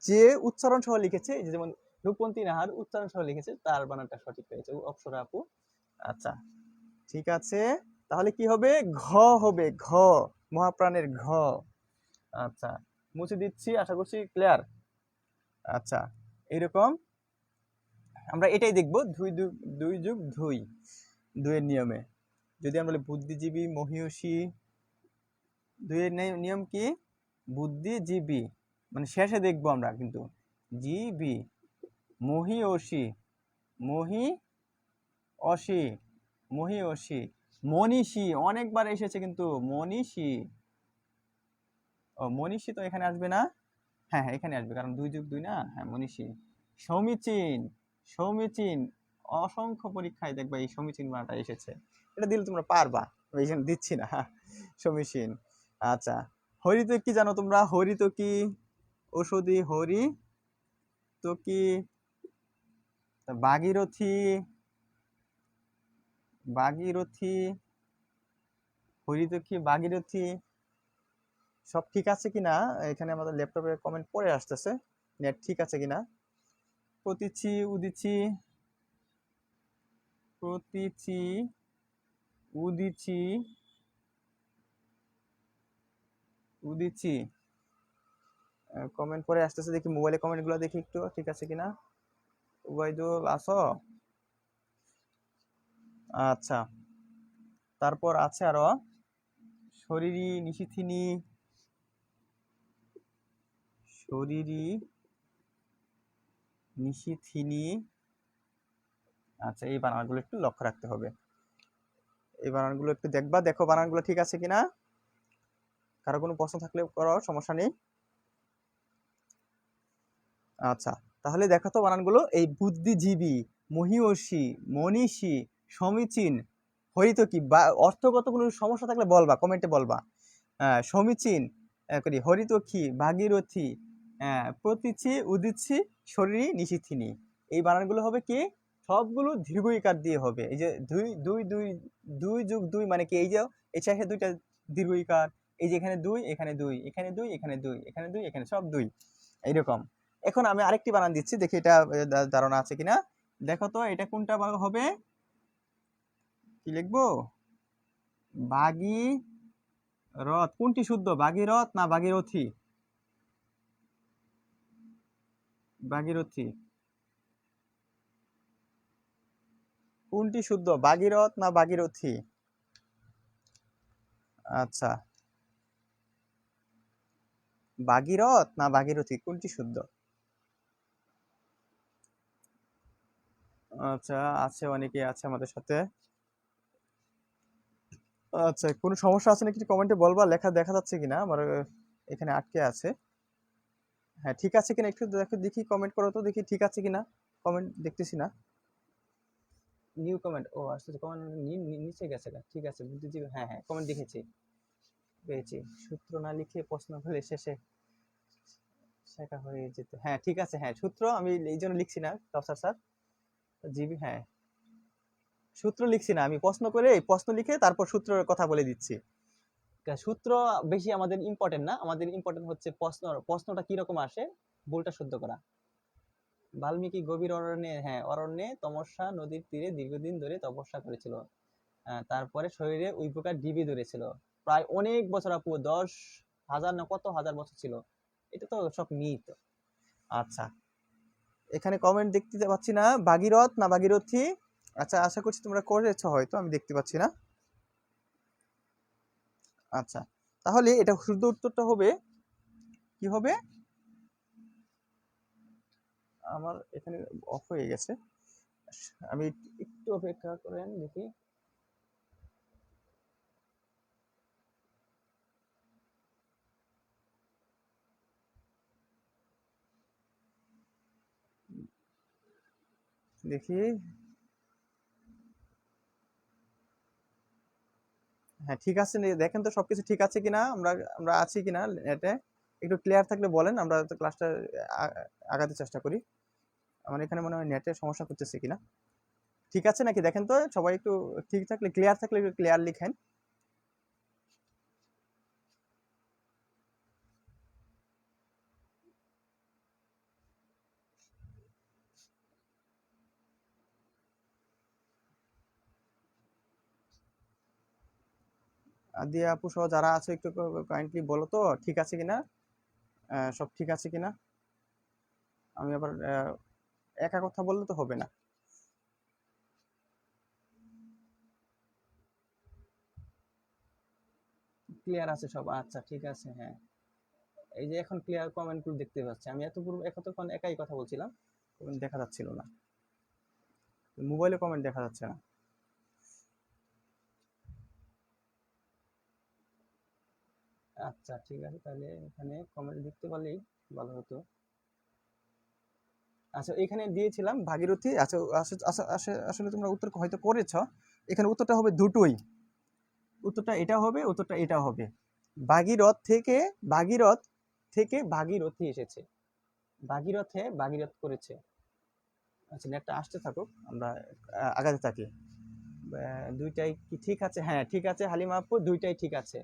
যে উচ্চারণ সহ লিখেছে, এই যে যেমন রূপন্তী নাহার উচ্চারণ সহ লিখেছে, তার বানানটা সঠিক হয়েছে, অপ্সরা আপু। আচ্ছা ঠিক আছে, তাহলে কি হবে? ঘ হবে, ঘ, মহাপ্রাণের ঘ। আচ্ছা, মুছে দিচ্ছি, আশা করছি ক্লিয়ার। আচ্ছা, এইরকম আমরা এটাই দেখবো, 2+2 দুইয়ের নিয়মে। যদি আমরা বলি বুদ্ধিজীবী মহীয়সী, দুইয়ের নিয়ম কি? বুদ্ধিজীবী মানে শেষে দেখবো আমরা, কিন্তু জীবী, মহীয়সী, মহি অসি, মহীয়সী, মনীষী অনেকবার এসেছে কিন্তু, মনীষী। ও মনীষী তো এখানে আসবে না, হ্যাঁ হ্যাঁ এখানে আসবে, কারণ 2+2 না, হ্যাঁ মনীষী। সমীচীন, সমীচীন, অসংখ্য পরীক্ষায় দেখবা এই সমীচীন বানানটা এসেছে। এটা দিলে তোমরা পারবা, আমি এই জন্য দিচ্ছি না। সমীচীন। আচ্ছা, হরিত কি জানো তোমরা? হরিত কি ঔষধি, হরি তো কি ভাগীরথী, ভাগীরথী, হরিত কি ভাগীরথী, সব ঠিক আছে কিনা এখানে আমাদের ল্যাপটপে কমেন্ট পড়ে আসতেছে, নেট ঠিক আছে কিনা। প্রতীচি, উদিচি, প্রতীচি, উদিচি, উদিচি, কমেন্ট পরে আসতেছে, দেখি মোবাইলে কমেন্ট গুলো দেখি একটু ঠিক আছে কিনা। উবাইদুল আসো? আচ্ছা, তারপর আছে আরো শরীরী, নিশিথিনী, শরীরী, নিশিথিনী। আচ্ছা, এই বানানগুলো একটু লক্ষ্য রাখতে হবে, এই বানানগুলো একটু দেখবা, দেখো বানানগুলো ঠিক আছে কিনা। কারো কোনো প্রশ্ন থাকলে করো, সমস্যা নেই। আচ্ছা, তাহলে দেখো তো বানানগুলো, এই বুদ্ধিজীবী, মহীয়সী, মনীষী, সমীচীন, হরিতকী বা অর্থগত কোনো সমস্যা থাকলে বলবা, কমেন্টে বলবা। সমীচীন করি, হরিতকী, ভাগীরথী, প্রতীচি, উদিচ্ছি, শরীরী, নিশিথিনী। এই বানানগুলো হবে কি, সবগুলো দীর্ঘ ইকার দিয়ে হবে। এই যে দুই দুই দুই, দুই যোগ দুই মানে কি, এই যে এই সাথে দুইটা দীর্ঘ ইকার, এই যে এখানে দুই, এখানে দুই, এখানে দুই, এখানে দুই, এখানে দুই, এখানে সব দুই, এইরকম। এখন আমি আরেকটি বানান দিচ্ছি, দেখি এটা ধারণা আছে কিনা। দেখো তো এটা কোনটা হবে, কি লিখবো? ভাগীরথ কোনটি শুদ্ধ, ভাগীরথ না ভাগীরথী? ভাগীরথী কোনটি শুদ্ধ, ভাগীরথ না ভাগীরথী? আচ্ছা, ভাগীরথ না ভাগীরথী কোনটি শুদ্ধ? আচ্ছা, আছে, অনেকে আছে আমাদের সাথে। আচ্ছা, কোনো সমস্যা আছে নাকি কমেন্টে বলবা, লেখা দেখা যাচ্ছে কিনা আমার, এখানে আটকে আছে। হ্যাঁ, ঠিক আছে কিনা একটু দেখো, দেখি কমেন্ট করো তো, দেখি ঠিক আছে কিনা। কমেন্ট দেখতেছি না। নিউ কমেন্ট, ও আসলে কমেন্ট নিচে গেছে, ঠিক আছে বুদ্ধিজীবী, হ্যাঁ হ্যাঁ কমেন্ট দেখেছি, পেয়েছি। সূত্র না লিখে প্রশ্ন করে শেষে শেখা হয়ে যেত, হ্যাঁ ঠিক আছে, হ্যাঁ সূত্র আমি এই জন্য লিখছি না কাউসার স্যার, জিবি, হ্যাঁ সূত্র লিখছি না, আমি প্রশ্ন করে প্রশ্ন লিখে তারপর সূত্রের কথা বলে দিচ্ছি। সূত্র বেশি আমাদের ইম্পর্টেন্ট না, আমাদের ইম্পর্টেন্ট হচ্ছে প্রশ্নটা কি রকম আসে, ভুলটা শুদ্ধ করা। বাল্মীকি গভীর অরণ্যে, হ্যাঁ অরণ্যে তমস্যা নদীর তীরে দীর্ঘদিন ধরে তপস্যা করেছিল, তারপরে শরীরে ওই প্রকার ডিবি ধরেছিল, প্রায় অনেক বছর, আপু 10,000 না কত হাজার বছর ছিল। এটা তো সব মিথ। আচ্ছা, এখানে কমেন্ট দেখতে পাচ্ছি না, ভাগীরথ না ভাগীরথী। আচ্ছা, আশা করছি তোমরা করেছো, হয়তো আমি দেখতে পাচ্ছি না। আচ্ছা, তাহলে এটা শুদ্ধ উত্তরটা হবে কি হবে, আমার এখানে অফ হয়ে গেছে, আমি একটু অপেক্ষা করেন দেখি। দেখি, হ্যাঁ ঠিক আছে, দেখেন তো সবকিছু ঠিক আছে কিনা, আমরা আমরা আছি কিনা নেটে, একটু ক্লিয়ার থাকলে বলেন, আমরা তো ক্লাসটা আগাতে চেষ্টা করি। আমার এখানে মনে হয় নেটের সমস্যা করতেছে কিনা। ঠিক আছে নাকি দেখেন তো সবাই, একটু ঠিক থাকলে, ক্লিয়ার থাকলে একটু ক্লিয়ার লিখেন। দিয়া আপু সহ যারা আছে একটু কাইন্ডলি বলো তো ঠিক আছে কিনা, সব ঠিক আছে কিনা। আমি আবার একা কথা বললে তো হবে না। ক্লিয়ার আছে সব, আচ্ছা ঠিক আছে, হ্যাঁ এই যে এখন ক্লিয়ার কমেন্ট গুলো দেখতে পাচ্ছি, আমি এতক্ষণ একাই কথা বলছিলাম, কমেন্ট দেখা যাচ্ছিল না, মোবাইলে কমেন্ট দেখা যাচ্ছে না। আচ্ছা ঠিক আছে, তাহলে এখানে কমেন্ট দেখতে পারলেই ভালো হতো। আচ্ছা এখানে দিয়েছিলাম ভাগীরথী। আচ্ছা আসলে তোমরা উত্তর হয়তো করেছ। এখানে উত্তরটা হবে দুটোই, উত্তরটা এটা হবে, উত্তরটা এটা হবে। ভাগীরথ থেকে ভাগীরথী এসেছে, ভাগীরথে ভাগীরথ করেছে। আচ্ছা নেটটা আসতে থাকুক, আমরা আগাতে থাকি। দুইটাই কি ঠিক আছে? হ্যাঁ ঠিক আছে হালিমা আপু, দুইটাই ঠিক আছে।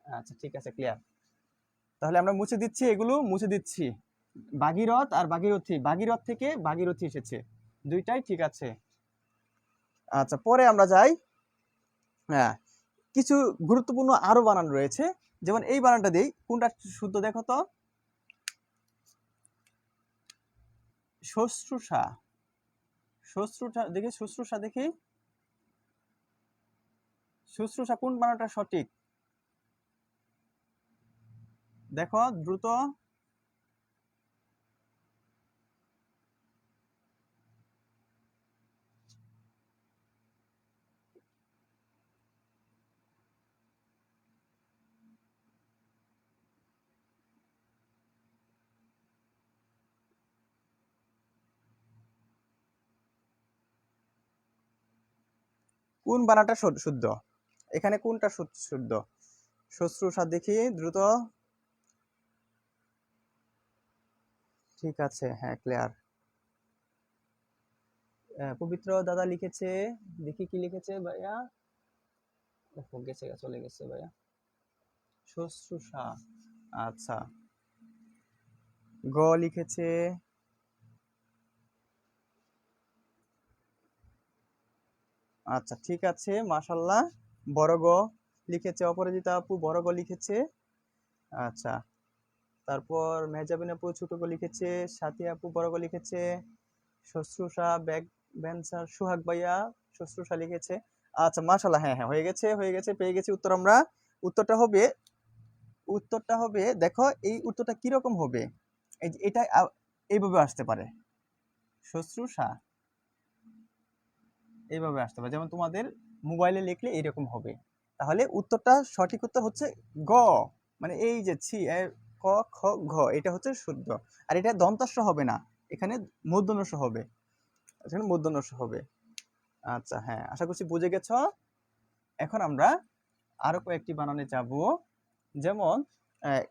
আচ্ছা ঠিক আছে, ক্লিয়ার। তাহলে আমরা মুছে দিচ্ছি, এগুলো মুছে দিচ্ছি। ভাগীরথ আর ভাগীরথী, ভাগীরথ থেকে ভাগীরথী এসেছে, দুইটাই ঠিক আছে। আচ্ছা পরে আমরা যাই। হ্যাঁ, কিছু গুরুত্বপূর্ণ আরো বানান রয়েছে, যেমন এই বানানটা দেই, কোনটা শুদ্ধ দেখো তো। শুশ্রূষা, শুশ্রূষা দেখি, শুশ্রূষা দেখি, শুশ্রূষা কোন বানানটা সঠিক দেখো দ্রুত। কোন বানানটা শুদ্ধ এখানে, কোনটা শুদ্ধ? শুশ্রূষা দেখি দ্রুত। ঠিক আছে, হ্যাঁ ক্লিয়ার। পবিত্র দাদা লিখেছে, দেখি কি লিখেছে ভাইয়া। দেখো গেছে, চলে গেছে ভাইয়া। শুশ্রূষা, আচ্ছা। গ লিখেছে, আচ্ছা ঠিক আছে মাশাল্লাহ। বড় গ লিখেছে অপরাজিতা আপু, বড় গ লিখেছে। আচ্ছা, তারপর মেহজাবিন আপু ছোট গ লিখেছে, সাথী আপু বড় গ লিখেছে, শুশ্রূষা বেনসার সুহাগ ভাইয়া শুশ্রূষা লিখেছে। আচ্ছা মাশাল্লাহ, হ্যাঁ হ্যাঁ হয়ে গেছে, হয়ে গেছে, পেয়ে গেছি উত্তর আমরা। উত্তরটা হবে, উত্তরটা হবে দেখো, এই উত্তরটা কিরকম হবে, এই যে এটা এইভাবে আসতে পারে, শুশ্রূষা এইভাবে আসতে পারে, যেমন তোমাদের মোবাইলে লিখলে এরকম হবে। তাহলে উত্তরটা, সঠিক উত্তর হচ্ছে গ, মানে এই যে ক খ ঘ, এটা হচ্ছে শুদ্ধ। আর এটা দন্তাস্ব হবে না, এখানে মূর্ধন্য হবে, এখানে মূর্ধন্য হবে। আচ্ছা হ্যাঁ, আশা করছি বুঝে গেছো। এখন আমরা আরো কয়েকটি বানানে যাব, যেমন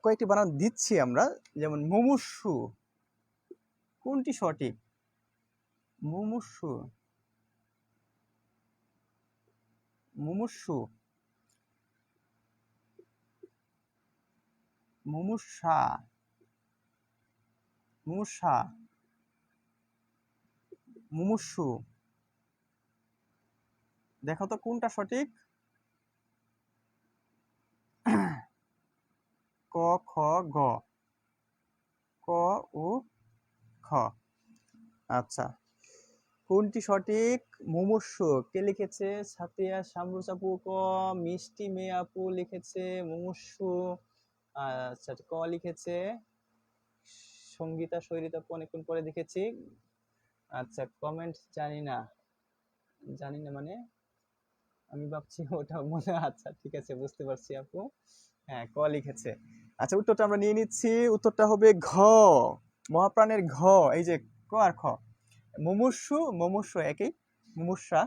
কয়েকটি বানান দিচ্ছি আমরা, যেমন মুমূর্ষু, কোনটি সঠিক? মুমূর্ষু, মুমূর্ষু, মুমূর্ষা, মুমূর্ষা, মুমূর্ষু, দেখো তো কোনটা সঠিক। ক খ গ, ক ও খ। আচ্ছা, কোনটি সঠিক? মুমূর্ষু, কে লিখেছে? সাতিয়া শামরুস আপু ক, মিষ্টি মেয়ে আপু লিখেছে মুমূর্ষু। আচ্ছা ক লিখেছে সঙ্গীতা সৈরিত আপু, অনেকক্ষণ পরে দেখেছি। আচ্ছা কমেন্ট জানি না, জানি না মানে আমি ভাবছি ওটা মনে, আচ্ছা ঠিক আছে বুঝতে পারছি আপু, হ্যাঁ ক লিখেছে। আচ্ছা উত্তরটা আমরা নিয়ে নিচ্ছি, উত্তরটা হবে ঘ, মহাপ্রাণের ঘ। এই যে ক আর খ, মুমূর্ষু মুমূর্ষু একই, মুমূর্ষা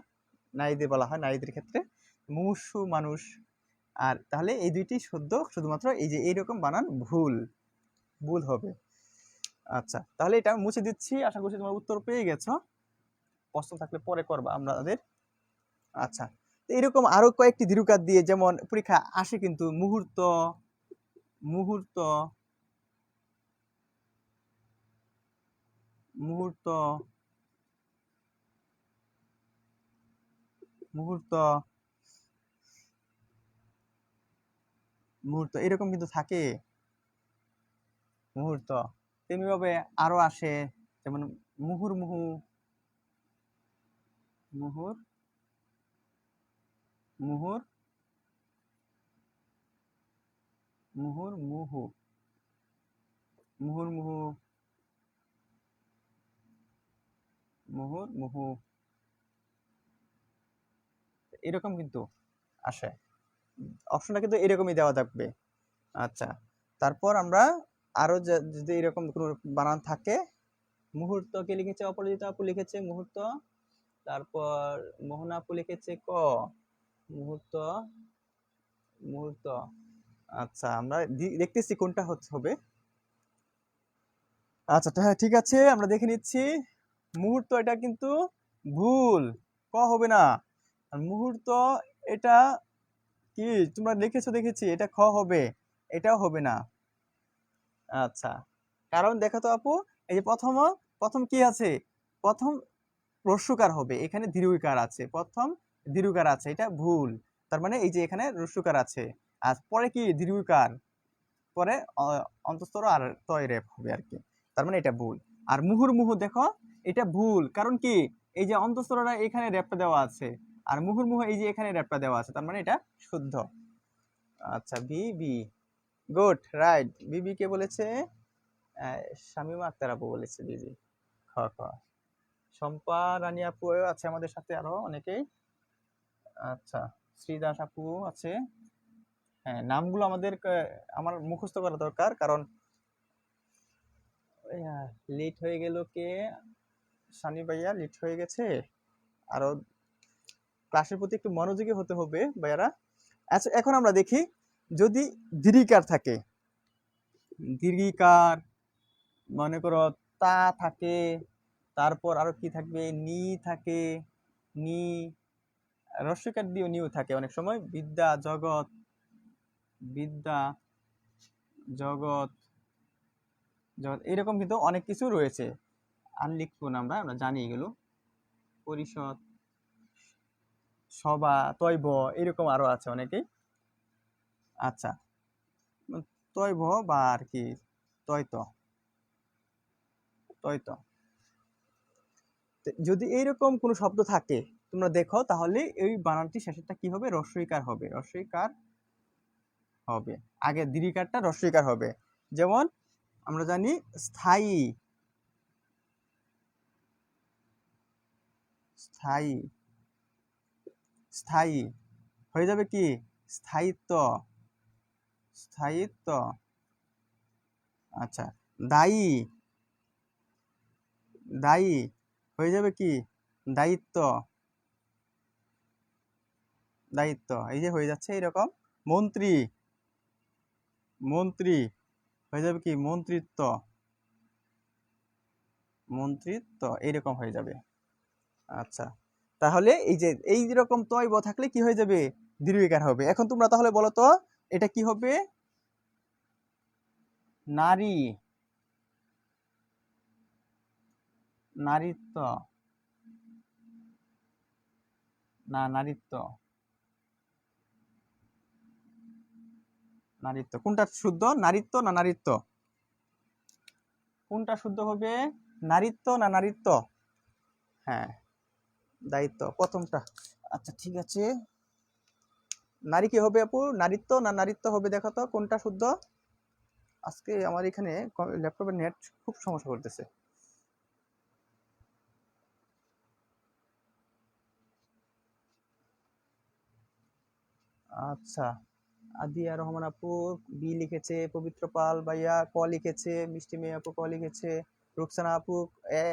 নারীদের বলা হয়, নারীদের ক্ষেত্রে মুমূর্ষু মানুষ। আর তাহলে এই দুইটি শুদ্ধ, শুধুমাত্র এই যে এইরকম বানান ভুল, ভুল হবে। আচ্ছা তাহলে এটা মুছে দিচ্ছি, আশা করছি তোমরা উত্তর পেয়ে গেছো, প্রশ্ন থাকলে পরে করবা আমাদের। আচ্ছা, তো এরকম আরো কয়েকটি দীর্ঘকার দিয়ে যেমন পরীক্ষা আসে কিন্তু, মুহূর্ত, মুহূর্ত, মুহূর্ত, মুহূর্ত, মুহূর্ত, এরকম কিন্তু থাকে মুহূর্ত। তেমনি ভাবে আরো আসে, যেমন মুহুর্মুহু, মুহুর, মুহুর, মুহুর্মুহু, মুহুর্মুহু, মুহুর্মুহু, এরকম কিন্তু আসে, অপশনটা কিন্তু এরকমই দেওয়া থাকবে। আচ্ছা, তারপর আমরা আরো যদি এরকম কোনো বানান থাকে, মুহূর্ত কে লিখেছে? অপরাজিতা আপু লিখেছে মুহূর্ত। তারপর মোহনা আপু লিখেছে ক, মুহূর্ত, মুহূর্ত। আচ্ছা, আমরা দেখতেছি কোনটা হবে। আচ্ছা, হ্যাঁ ঠিক আছে, আমরা দেখে নিচ্ছি। মুহূর্ত এটা কিন্তু ভুল, ক হবে না। আর মুহূর্ত এটা কি তোমরা লিখেছো দেখেছি, এটা খ হবে, এটাও হবে না। আচ্ছা, কারণ দেখো তো আপু, এই যে প্রথম কি আছে? প্রথম রস্যকার হবে, এখানে দীর্ঘিকার আছে, প্রথম দীর্ঘিকার আছে, এটা ভুল। তার মানে এই যে এখানে রস্যকার আছে, আর পরে কি দীর্ঘিকার, পরে অন্তঃস্থ আর তয় রেপ হবে আর কি, তার মানে এটা ভুল। আর মুহুর্মুহু দেখো, এটা ভুল, কারণ কি এই যে অন্তঃস্থটা এখানে রেপটা দেওয়া আছে, আর মুহুর্মুহু এই যে এখানে রেপটা দেওয়া আছে, তার মানে এটা শুদ্ধ। আচ্ছা, বি বি, গুড, রাইট। বিবি কে বলেছে? শামিমা আক্তার আপু বলেছে বিবি। খ খ। শম্পা রানী আপু আছে আমাদের সাথে, আরো অনেকেই। আচ্ছা, শ্রীদাস আপু আছে। হ্যাঁ, নামগুলো আমার মুখস্থ করা দরকার, কারণ লেট হয়ে গেল কে? সানি ভাইয়া লেট হয়ে গেছে, আরো ক্লাসের প্রতি একটু মনোযোগী হতে হবে ভাইয়ারা। আচ্ছা, এখন আমরা দেখি, যদি দীর্ঘিকার থাকে, দীর্ঘিকার মনে করো তা থাকে, তারপর আরো কি থাকবে? নি থাকে, নি, রস্যইকার দিয়েও নিউ থাকে অনেক সময়। বিদ্যা, জগৎ, বিদ্যা, জগৎ, জগৎ, এরকম কিন্তু অনেক কিছু রয়েছে। আর লিখবো না, আমরা আমরা জানি এগুলো। পরিষদ, সভা, তৈব, এরকম আরো আছে অনেকেই। আচ্ছা, তৈব বা আর কি তৈত, তৈত, যদি এইরকম কোনো শব্দ থাকে তোমরা দেখো, তাহলে এই বানানটি শেষেরটা কি হবে? রস্যইকার হবে, রস্যইকার হবে। আগে দীর্ঘিকারটা রস্যইকার হবে। যেমন আমরা জানি স্থায়ী, স্থায়ী, স্থায়ী হয়ে যাবে কি? স্থায়িত্ব, স্থায়িত্ব। আচ্ছা, দায়ী, দায়ী হয়ে যাবে কি? দায়িত্ব, দায়িত্ব, এই যে হয়ে যাচ্ছে এরকম। মন্ত্রী, মন্ত্রী হয়ে যাবে কি? মন্ত্রিত্ব, মন্ত্রিত্ব, এইরকম হয়ে যাবে। আচ্ছা, তাহলে এই যে এই রকম তয় ব থাকলে কি হয়ে যাবে? দীর্ঘিকার হবে। এখন তোমরা তাহলে বলো তো, এটা কি হবে? নারী, নারীত্ব, না নারীত্ব, নারীত্ব, কোনটা শুদ্ধ? নারীত্ব না নারীত্ব? কোনটা শুদ্ধ হবে? নারীত্ব না নারীত্ব? হ্যাঁ, দায়িত্ব, প্রথমটা। আচ্ছা ঠিক আছে, নারী কি হবে আপু? নারীত্ব না নারীত্ব হবে? দেখো তো কোনটা শুদ্ধ। আজকে আমার এখানে ল্যাপটপের নেট খুব সমস্যা করতেছে। আচ্ছা, আদিয়া রহমান আপু বি লিখেছে, পবিত্র পাল ভাইয়া ক লিখেছে, মিষ্টি মেয়ে আপু ক লিখেছে, রুকসানা আপু এ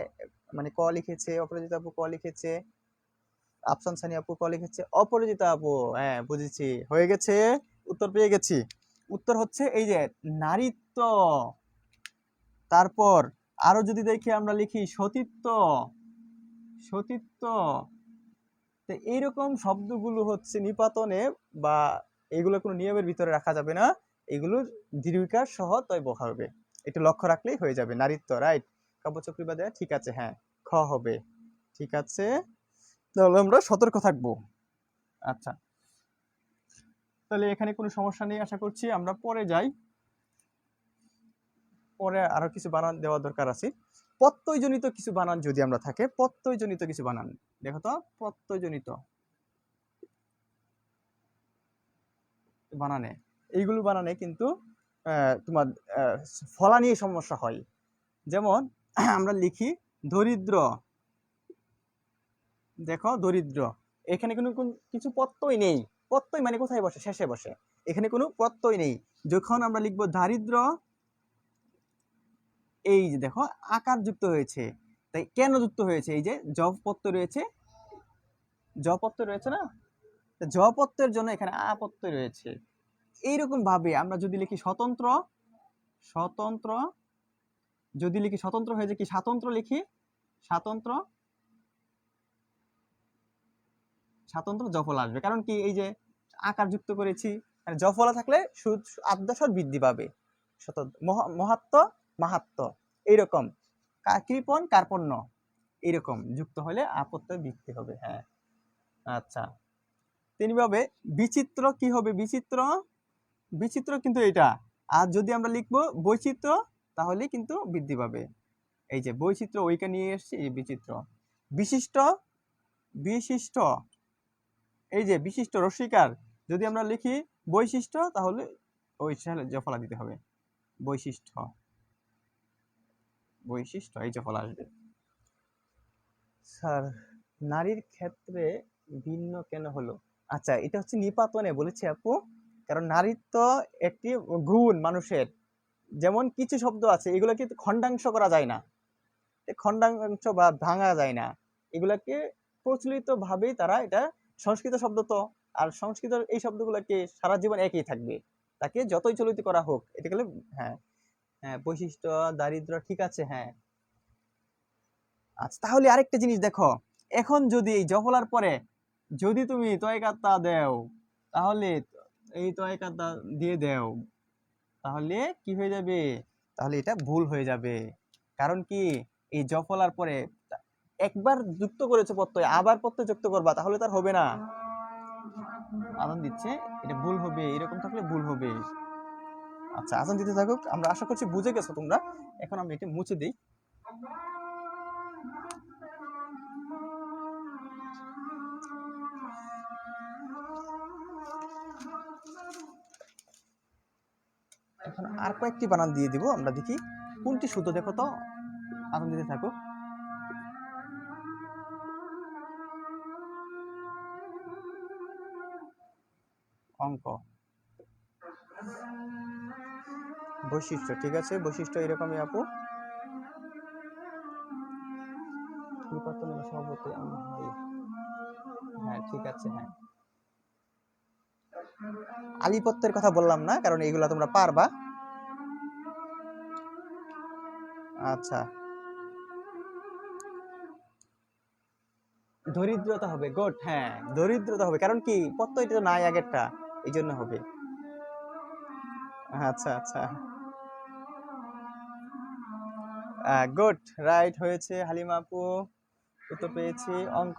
মানে ক লিখেছে, অপরাজিতা আপু ক লিখেছে, আফসান সানি আপু ক লিখেছে, অপরাজিতা আপু, হ্যাঁ বুঝেছি, হয়ে গেছে, উত্তর পেয়ে গেছি। উত্তর হচ্ছে এই যে নারীত্ব। তারপর আরো যদি দেখি, আমরা লিখি সতীত্ব, সতীত্ব। তো এইরকম শব্দগুলো হচ্ছে নিপাতনে বা এগুলো কোনো নিয়মের ভিতরে রাখা যাবে না, এগুলো দীর্ঘিকার সহ তয় বসা হবে। একটু লক্ষ্য রাখলেই হয়ে যাবে। নারীত্ব, রাইট। কাব্যচক্রী বাদে ঠিক আছে, হ্যাঁ খ হবে, ঠিক আছে। তাহলে আমরা সতর্ক থাকবো। আচ্ছা, তাহলে এখানে কোনো সমস্যা নেই আশা করছি। আমরা পরে যাই, পরে আরো কিছু বানান দেওয়া দরকার আছে। প্রত্যয়জনিত কিছু বানান যদি আমরা থাকে, প্রত্যয়জনিত কিছু বানান দেখো তো, প্রত্যয়জনিত বানানে, এইগুলো বানানে কিন্তু তোমার ফলা নিয়ে সমস্যা হয়। যেমন আমরা লিখি দরিদ্র, দেখো দরিদ্র, এখানে কোনো কিছু প্রত্যয় নেই। প্রত্যয় মানে কোথায় বসে? শেষে বসে। এখানে কোনো প্রত্যয় নেই। যখন আমরা লিখবো দারিদ্র, এই যে দেখো আকার যুক্ত হয়েছে, তাই কেন যুক্ত হয়েছে? এই যে জ প্রত্যয় রয়েছে, জ প্রত্যয় রয়েছে না, জ প্রত্যয়ের জন্য এখানে আ প্রত্যয় রয়েছে। এইরকম ভাবে আমরা যদি লিখি স্বতন্ত্র, স্বতন্ত্র যদি লিখি স্বতন্ত্র হয়ে যায় কি স্বাতন্ত্র লিখি, স্বাতন্ত্র, স্বাতন্ত্র জফলা আসবে। কারণ কি এই যে আকার যুক্ত করেছি, জফলা থাকলে আদ্যস্বর বৃদ্ধি পাবে। মহাত্ম, মাহাত্ম, এইরকম কৃপণ, কার্পণ্য এইরকম যুক্ত হলে আপত্যয় বৃদ্ধি হবে। হ্যাঁ, আচ্ছা। তেমনিভাবে বিচিত্র কি হবে? বিচিত্র, বিচিত্র কিন্তু এটা। আর যদি আমরা লিখবো বৈচিত্র্য তাহলে কিন্তু বৃদ্ধি পাবে। এই যে বৈচিত্র্য ওইটা নিয়ে এসেছি, এই বিচিত্র। বিশিষ্ট, বিশিষ্ট, এই যে বিশিষ্ট রসিকার যদি আমরা লিখি বৈশিষ্ট্য তাহলে ওই জফলা দিতে হবে, বৈশিষ্ট্য, বৈশিষ্ট্য এই জফলা আসবে। স্যার নারীর ক্ষেত্রে ভিন্ন কেন হলো? আচ্ছা, এটা হচ্ছে নিপাতনে বলেছি আপু, কারণ নারীর তো একটি গুণ মানুষের, যেমন কিছু শব্দ আছে এগুলো কিন্তু খণ্ডাংশ করা যায় না, খণ্ডাংশ বা ভাঙা যায় না, এগুলাকে প্রচলিত ভাবেই তারা এটা সংস্কৃত শব্দ তো, আর সংস্কৃত এই শব্দগুলোকে সারা জীবন একই থাকবে, তাকে যতই চলিত করা হোক এটা গেলে। হ্যাঁ, হ্যাঁ বৈশিষ্ট্য, দারিদ্র, ঠিক আছে। হ্যাঁ, আচ্ছা তাহলে আরেকটা জিনিস দেখো, এখন যদি এই জফলার পরে যদি তুমি তয়কাতা দেও, তাহলে এই তয়কাতা দিয়ে দেও, তাহলে কি হয়ে যাবে? তাহলে এটা ভুল হয়ে যাবে। কারণ কি এই জফলার পরে একবার যুক্ত করেছো প্রত্যয়, আবার প্রত্যয় যুক্ত করবা, তাহলে তার হবে না। আজান দিচ্ছে, এটা ভুল হবে, এরকম থাকলে ভুল হবে। আচ্ছা আজান দিতে থাকুক, আমরা আশা করছি বুঝে গেছো তোমরা। এখন আমি এটা মুছে দিই। এখন আর কয়েকটি বানান দিয়ে দিব, আমরা দেখি কোনটি শুদ্ধ। দেখো তো, আজান দিতে থাকো। অঙ্ক, বৈশিষ্ট্য, ঠিক আছে বৈশিষ্ট্য এরকমই আপু। হ্যাঁ ঠিক আছে। হ্যাঁ, আলিপত্যের কথা বললাম না, কারণ এইগুলা তোমরা পারবা। আচ্ছা, দরিদ্রতা হবে, গুড। হ্যাঁ দরিদ্রতা হবে, কারণ কি প্রত্যয়টা তো নাই আগেরটা, এই জন্য হবে। আচ্ছা আচ্ছা, গুড, রাইট হয়েছে হালিমা আপু, উত্তর পেয়েছি অঙ্ক।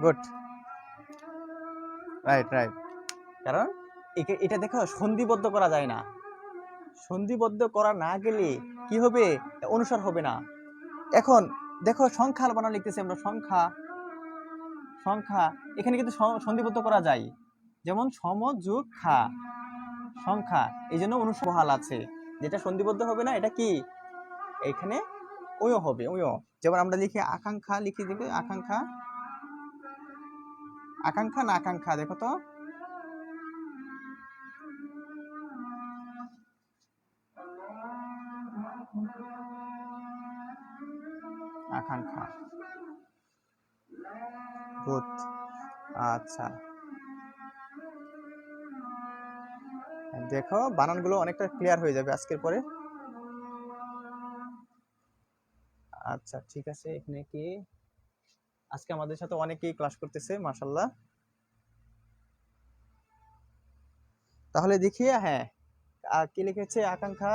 Good, right right. কারণ এটা দেখো সন্ধিবদ্ধ করা যায় না, সন্ধিবদ্ধ করা না গেলে কি হবে? অনুসার হবে না। এখন দেখো সংখ্যার বানান লিখতেছি আমরা, সংখ্যা, সংখ্যা এখানে কিন্তু সন্ধিবদ্ধ করা যায়, যেমন সম যোগ খা, সংখ্যা, এই জন্য অনুসবহাল আছে। যেটা সন্ধিবদ্ধ হবে না এটা কি এখানে ওয় হবে, ওয়। যেমন আমরা লিখি আকাঙ্ক্ষা, লিখি দেখি আকাঙ্ক্ষা, আকাঙ্ক্ষা না আকাঙ্ক্ষা, দেখো তো আকাঙ্ক্ষা, গুড। আচ্ছা দেখো বানানগুলো অনেকটা ক্লিয়ার হয়ে যাবে আজকের পরে। আচ্ছা ঠিক আছে, এখানে কি আজকে আমাদের সাথে অনেকেই ক্লাস করতেছে, মাশাআল্লাহ। তাহলে দেখি, হ্যাঁ কি লিখেছে আকাঙ্ক্ষা?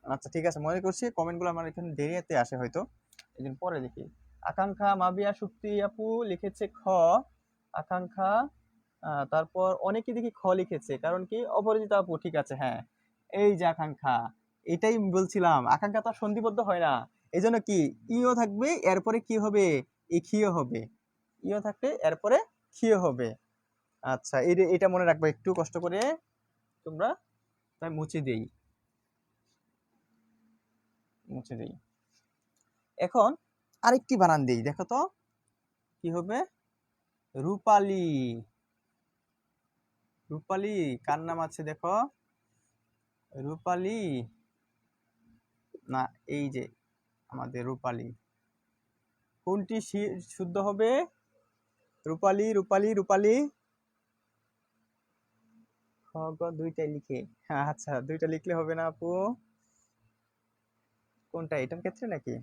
আচ্ছা ঠিক আছে, মনে করছি কমেন্টগুলো আমার এখানে দেরিতে আসে হয়তো, এই জন্য পরে দেখি। আকাঙ্ক্ষা মাবিয়া শুক্তি আপু লিখেছে খ, আকাঙ্ক্ষা। তারপর অনেকে দেখি খ লিখেছে, কারণ কি অপরাজিতা আপু, ঠিক আছে। হ্যাঁ, এই যে আকাঙ্ক্ষা, এটাই বলছিলাম, আকাঙ্ক্ষা তো সন্ধিবদ্ধ হয় না, এই জন্য কি ইও থাকবে, এরপরে কি হবে? ইখিও হবে, ইও থাকলে এরপরে খিও হবে। আচ্ছা এটা মনে রাখবে, একটু কষ্ট করে তোমরা। তাই মুছে দেই, মুছে দেই। এখন আরেকটি বানান দেই, দেখো তো কি হবে? রূপালী, রূপালী কার নাম আছে দেখো, রূপালী না, এই যে আমাদের রূপালী, কোনটি শুদ্ধ হবে? রূপালী, রূপালী, রূপালী। খ গ দুইটাই লিখে, আচ্ছা দুইটা লিখলে হবে না আপু, কোনটা এটার ক্ষেত্রে নাকি?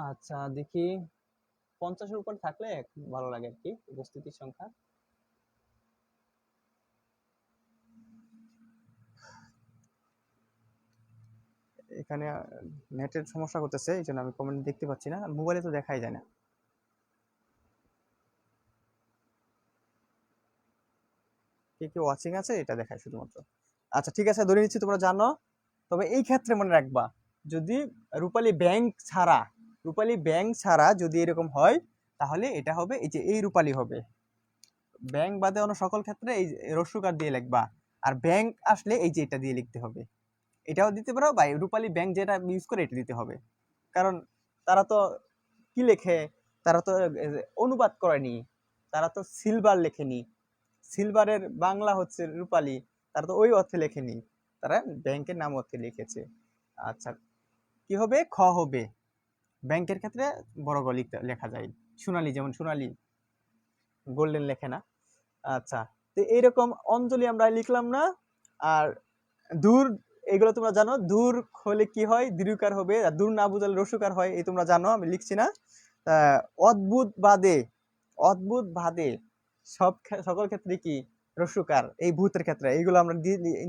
আচ্ছা দেখি, 50-এর উপর থাকলে ভালো লাগে আর কি উপস্থিতির সংখ্যা। এখানে নেটের সমস্যা করতেছে, এই জন্য আমি কমেন্ট দেখতে পাচ্ছি না, মোবাইলে তো দেখাই যায় না। কে কে ওয়াচিং আছে এটা দেখায় শুধুমাত্র। আচ্ছা ঠিক আছে, ধরে নিচ্ছি তোমরা জানো। তবে এই ক্ষেত্রে মনে রাখবা, যদি রূপালী ব্যাংক ছাড়া, রূপালী ব্যাংক ছাড়া যদি এরকম হয়, তাহলে এটা হবে এই যে এই রূপালী হবে। ব্যাংক বাদে অন্য সকল ক্ষেত্রে এই রস্যকার দিয়ে লিখবা, আর ব্যাংক আসলে এই যে এটা দিয়ে লিখতে হবে। এটাও দিতে পারো, বা রূপালী ব্যাংক যেটা ইউজ করে এটা দিতে হবে, কারণ তারা তো কি লেখে, তারা তো অনুবাদ করেনি, তারা তো সিলভার লেখেনি, সিলভারের বাংলা হচ্ছে রূপালী, তারা তো ওই অর্থে লেখেনি, তারা ব্যাংকের নাম অর্থে লিখেছে। আচ্ছা কি হবে? খ হবে। ব্যাংকের ক্ষেত্রে বড় গ লেখা যায়, সোনালী, যেমন সোনালী, গোল্ডেন লেখে না। আচ্ছা, তো এইরকম অঞ্জলি আমরা লিখলাম না। আর দূর, এগুলো তোমরা জানো, দূর হলে কি হয়? দীর্ঘকার হবে, আর দূর না বুঝালে রস্যকার হয়, এই তোমরা জানো, আমি লিখছি না। অদ্ভুত বাদে, অদ্ভুত বাদে সকল ক্ষেত্রে কি রস্যকার, এই ভূতের ক্ষেত্রে এইগুলো আমরা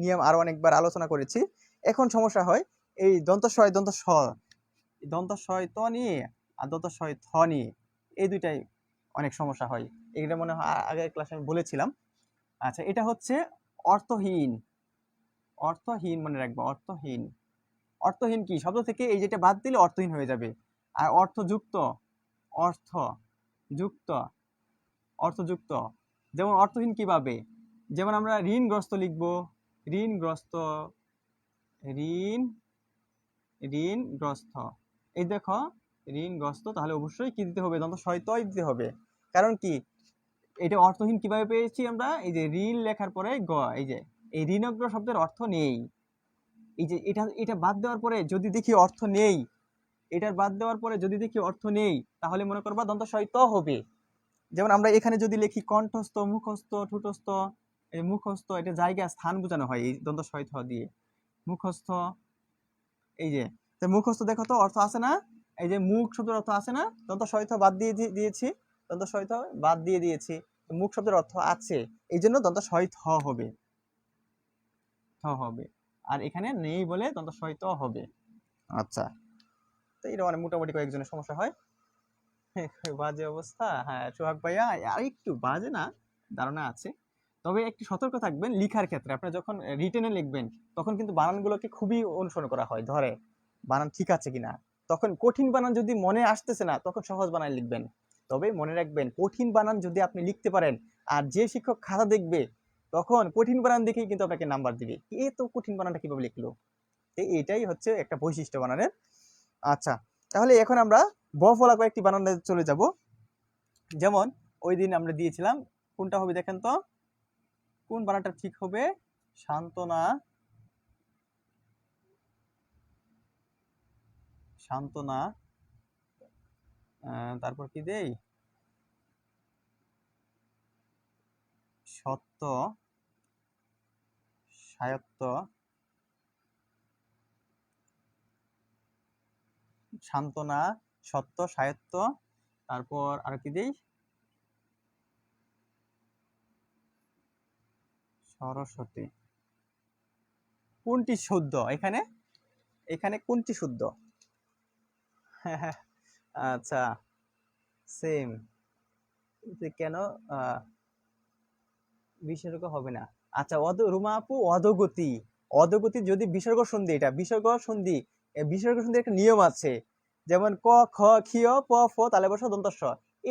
নিয়ম আরো অনেকবার আলোচনা করেছি। এখন সমস্যা হয় এই দন্ত স দন্ত স, দন্ত স ত নিয়ে আর দন্ত স থ নিয়ে, এই দুইটাই অনেক সমস্যা হয়। এইটা মনে হয় আগের ক্লাসে আমি বলেছিলাম। আচ্ছা এটা হচ্ছে অর্থহীন, অর্থহীন মনে রাখবো, অর্থহীন। অর্থহীন কি শব্দ থেকে এই যেটা বাদ দিলে অর্থহীন হয়ে যাবে। আর অর্থযুক্ত, অর্থ যুক্ত, অর্থযুক্ত। যেমন অর্থহীন কিভাবে? যেমন আমরা ঋণগ্রস্ত লিখবো, ঋণগ্রস্ত, ঋণ, ঋণগ্রস্ত। এই দেখো ঋণগ্রস্ত, তাহলে অবশ্যই কি দিতে হবে? দন্ত সয়তই দিতে হবে। কারণ কি এটা অর্থহীন কিভাবে পেয়েছি আমরা? এই যে ঋণ লেখার পরে গ, এই যে এই ঋণগ্র শব্দের অর্থ নেই। এই যে এটা এটা বাদ দেওয়ার পরে যদি দেখি অর্থ নেই, এটার বাদ দেওয়ার পরে যদি দেখি অর্থ নেই, তাহলে মনে করবা দন্ত সয়ত হবে। যেমন আমরা এখানে যদি লিখি কণ্ঠস্থ, মুখস্থ, ঠোঁটস্থ, এই মুখস্থ এটা জায়গা স্থান বোঝানো হয় এই দন্ত সয়ত দিয়ে, মুখস্থ। এই যে মুখস্থ দেখো তো অর্থ আছে না? এই যে মুখ শব্দের অর্থ আছে না? দন্ত সয়ত বাদ দিয়ে দিয়েছি, দন্ত সয়ত বাদ দিয়ে দিয়েছি, মুখ শব্দের অর্থ আছে, এই জন্য দন্ত সয়ত হবে, হবে। আর এখানে নেই বলে দন্ত সয়ত হবে। আচ্ছা, তো এটা মানে মোটামুটি কয়েকজনের সমস্যা হয়। বাজে অবস্থা, হ্যাঁ সোহাগ ভাইয়া, আর একটু বাজে না, ধারণা আছে। তবে একটু সতর্ক থাকবেন লিখার ক্ষেত্রে, আপনারা যখন রিটেনে লিখবেন তখন কিন্তু বানানগুলোকে খুবই অনুসরণ করা হয়, ধরে বানান ঠিক আছে কিনা। তখন কঠিন বানান যদি মনে আসতেছে না, তখন সহজ বানান লিখবেন। তবে মনে রাখবেন কঠিন বানান যদি আপনি লিখতে পারেন, আর যে শিক্ষক খাতা দেখবে তখন কঠিন বানান দেখেই কিন্তু আপনাকে নাম্বার দিবে, এ তো কঠিন বানানটা কিভাবে লিখলো। এটাই হচ্ছে একটা বৈশিষ্ট্য বানানের। আচ্ছা, তাহলে এখন আমরা ব ফলা কয়েকটি বানানে চলে যাব। যেমন ওই দিন আমরা দিয়েছিলাম, কোনটা হবে দেখেন তো, কোন বানানটা ঠিক হবে? সান্ত্বনা, সান্ত্বনা, তারপর কি দেই? সত্য, সায়ত্ত, সান্ত্বনা, সত্য, সায়ত্ত, তারপর আর কি দেই? সরস্বতী। কোনটি শুদ্ধ এখানে? এখানে কোনটি শুদ্ধ? আচ্ছা সেম, কেন বিসর্গ হবে না? আচ্ছা রুমা আপু, অধোগতি, অধোগতি যদি বিসর্গ সন্ধি, এটা বিসর্গ সন্ধি, বিসর্গ সন্ধির একটা নিয়ম আছে। যেমন ক, খ, ক্ষিয়, প, ফ, তালে বসা, দন্ত স,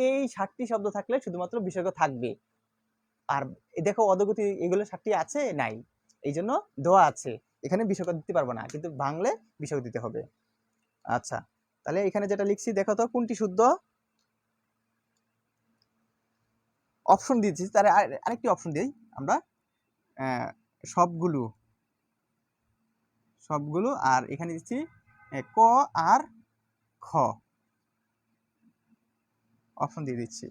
এই 7টি শব্দ থাকলে শুধুমাত্র বিসর্গ থাকবে। আর দেখো অধোগতি এগুলো 7টি আছে নাই, এই জন্য দেওয়া আছে, এখানে বিসর্গ দিতে পারবো না, কিন্তু বাংলা বিসর্গ দিতে হবে। আচ্ছা, তাহলে এখানে যেটা লিখছি দেখো তো কোনটি শুদ্ধ? অপশন দিয়েছি, তার আরেকটি অপশন দিই আমরা, সবগুলো সবগুলো, আর এখানে দিচ্ছি ক আর খ, অপশন দিয়ে দিচ্ছি।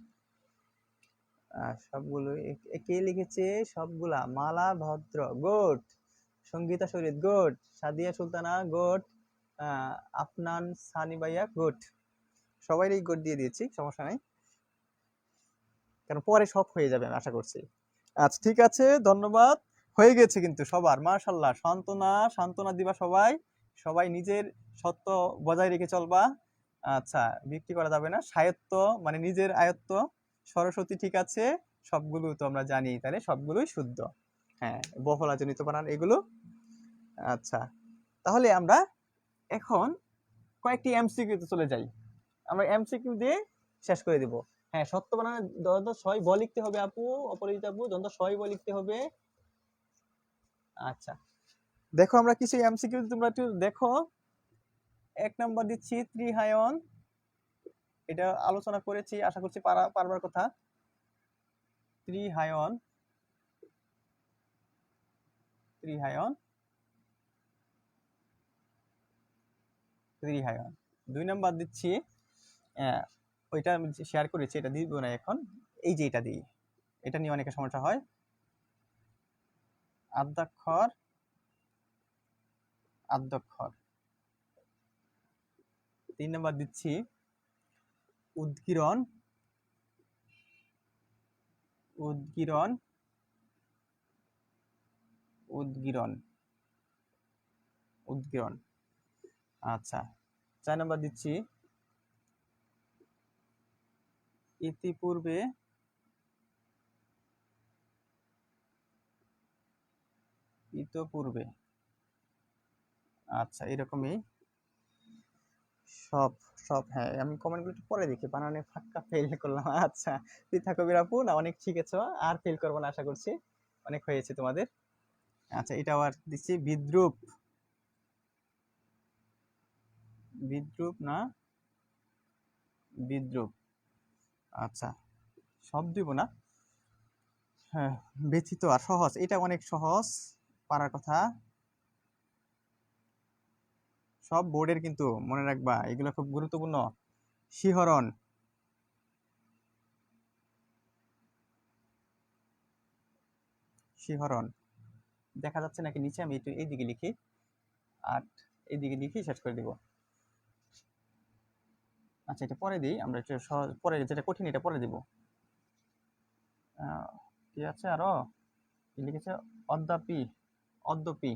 সবগুলো কে লিখেছে? সবগুলা, Mala Bhadra goat, Sangeeta Sharid goat, Sadia Sultana goat, Afnan Sunny ভাইয়া গোট, সবাইরই গোট দিয়ে দিয়েছি, সমস্যা নাই, কারণ পরে সব হয়ে যাবে আমি আশা করছি। আচ্ছা ঠিক আছে, ধন্যবাদ। হয়ে গেছে কিন্তু সবার, মাশাআল্লাহ। সান্ত্বনা সান্ত্বনা দিবা সবাই, সবাই নিজের সত্য বজায় রেখে চলবা। আচ্ছা, বিক্রি করা যাবে না, স্বায়ত্ত মানে নিজের আয়ত্ত। সরস্বতী ঠিক আছে, সবগুলো তো আমরা জানি, তাহলে সবগুলোই শুদ্ধ। হ্যাঁ, বহুলাজনিত বানান এগুলো। আচ্ছা, তাহলে আমরা এখন কয়েকটি এমসিকিউ তে চলে যাই, আমরা এমসিকিউ দিয়ে শেষ করে দেব। হ্যাঁ, সত্য বানানে দ্বন্দ্ব ছয় ব লিখতে হবে আপু, অপরাজিতা আপু, দ্বন্দ্ব ছয় ব লিখতে হবে। আচ্ছা, দেখো আমরা কিছু এমসিকিউ, তোমরা একটু দেখো। 1 নাম্বার দিচ্ছি ত্রিহায়ন, এটা আলোচনা করেছি, আশা করছি পারবার কথা। ত্রিহায়ন, ত্রিহায়ন, ত্রিহায়ন। 2 নাম্বার দিচ্ছি, ওইটা আমি শেয়ার করেছি, এটা দিব না এখন, এই যে এটা দিই, এটা নিয়ে অনেকের সমস্যা হয়। আদ্যাক্ষর, আদ্যক্ষর। 3 নাম্বার দিচ্ছি উদ্গীরণ, উদ্গীরণ, উদ্গীরণ, উদ্গীরণ। আচ্ছা, 4 নাম্বার দিচ্ছি ইতিপূর্বে, ইতপূর্বে। আচ্ছা, এরকমই সব সব। হ্যাঁ, আমি কমেন্টগুলো একটু পরে দেখি, বানানে ফাক্কা ফেল করলাম। আচ্ছা, পৃথা কবির আপু, না অনেক শিখেছো, আর ফেল করবো না আশা করছি, অনেক হয়েছে তোমাদের। আচ্ছা, এটা আবার দিচ্ছি বিদ্রুপ, বিদ্রুপ না বিদ্রুপ। আচ্ছা, সব দিব না। হ্যাঁ, ব্যথিত আর সহজ, এটা অনেক সহজ, পারার কথা। সব বোর্ডের কিন্তু মনে রাখবা, এগুলো খুব গুরুত্বপূর্ণ। শিহরণ, শিহরণ। দেখা যাচ্ছে নাকি নিচে? আমি একটু এইদিকে লিখি, আর এইদিকে লিখি শেষ করে দিব। আচ্ছা, এটা পরে দিই, আমরা একটু সহজ, পরে যেটা কঠিন এটা পরে দিব। কি আছে আরো? কি লিখেছে? অদ্যাপি, অদ্যপি,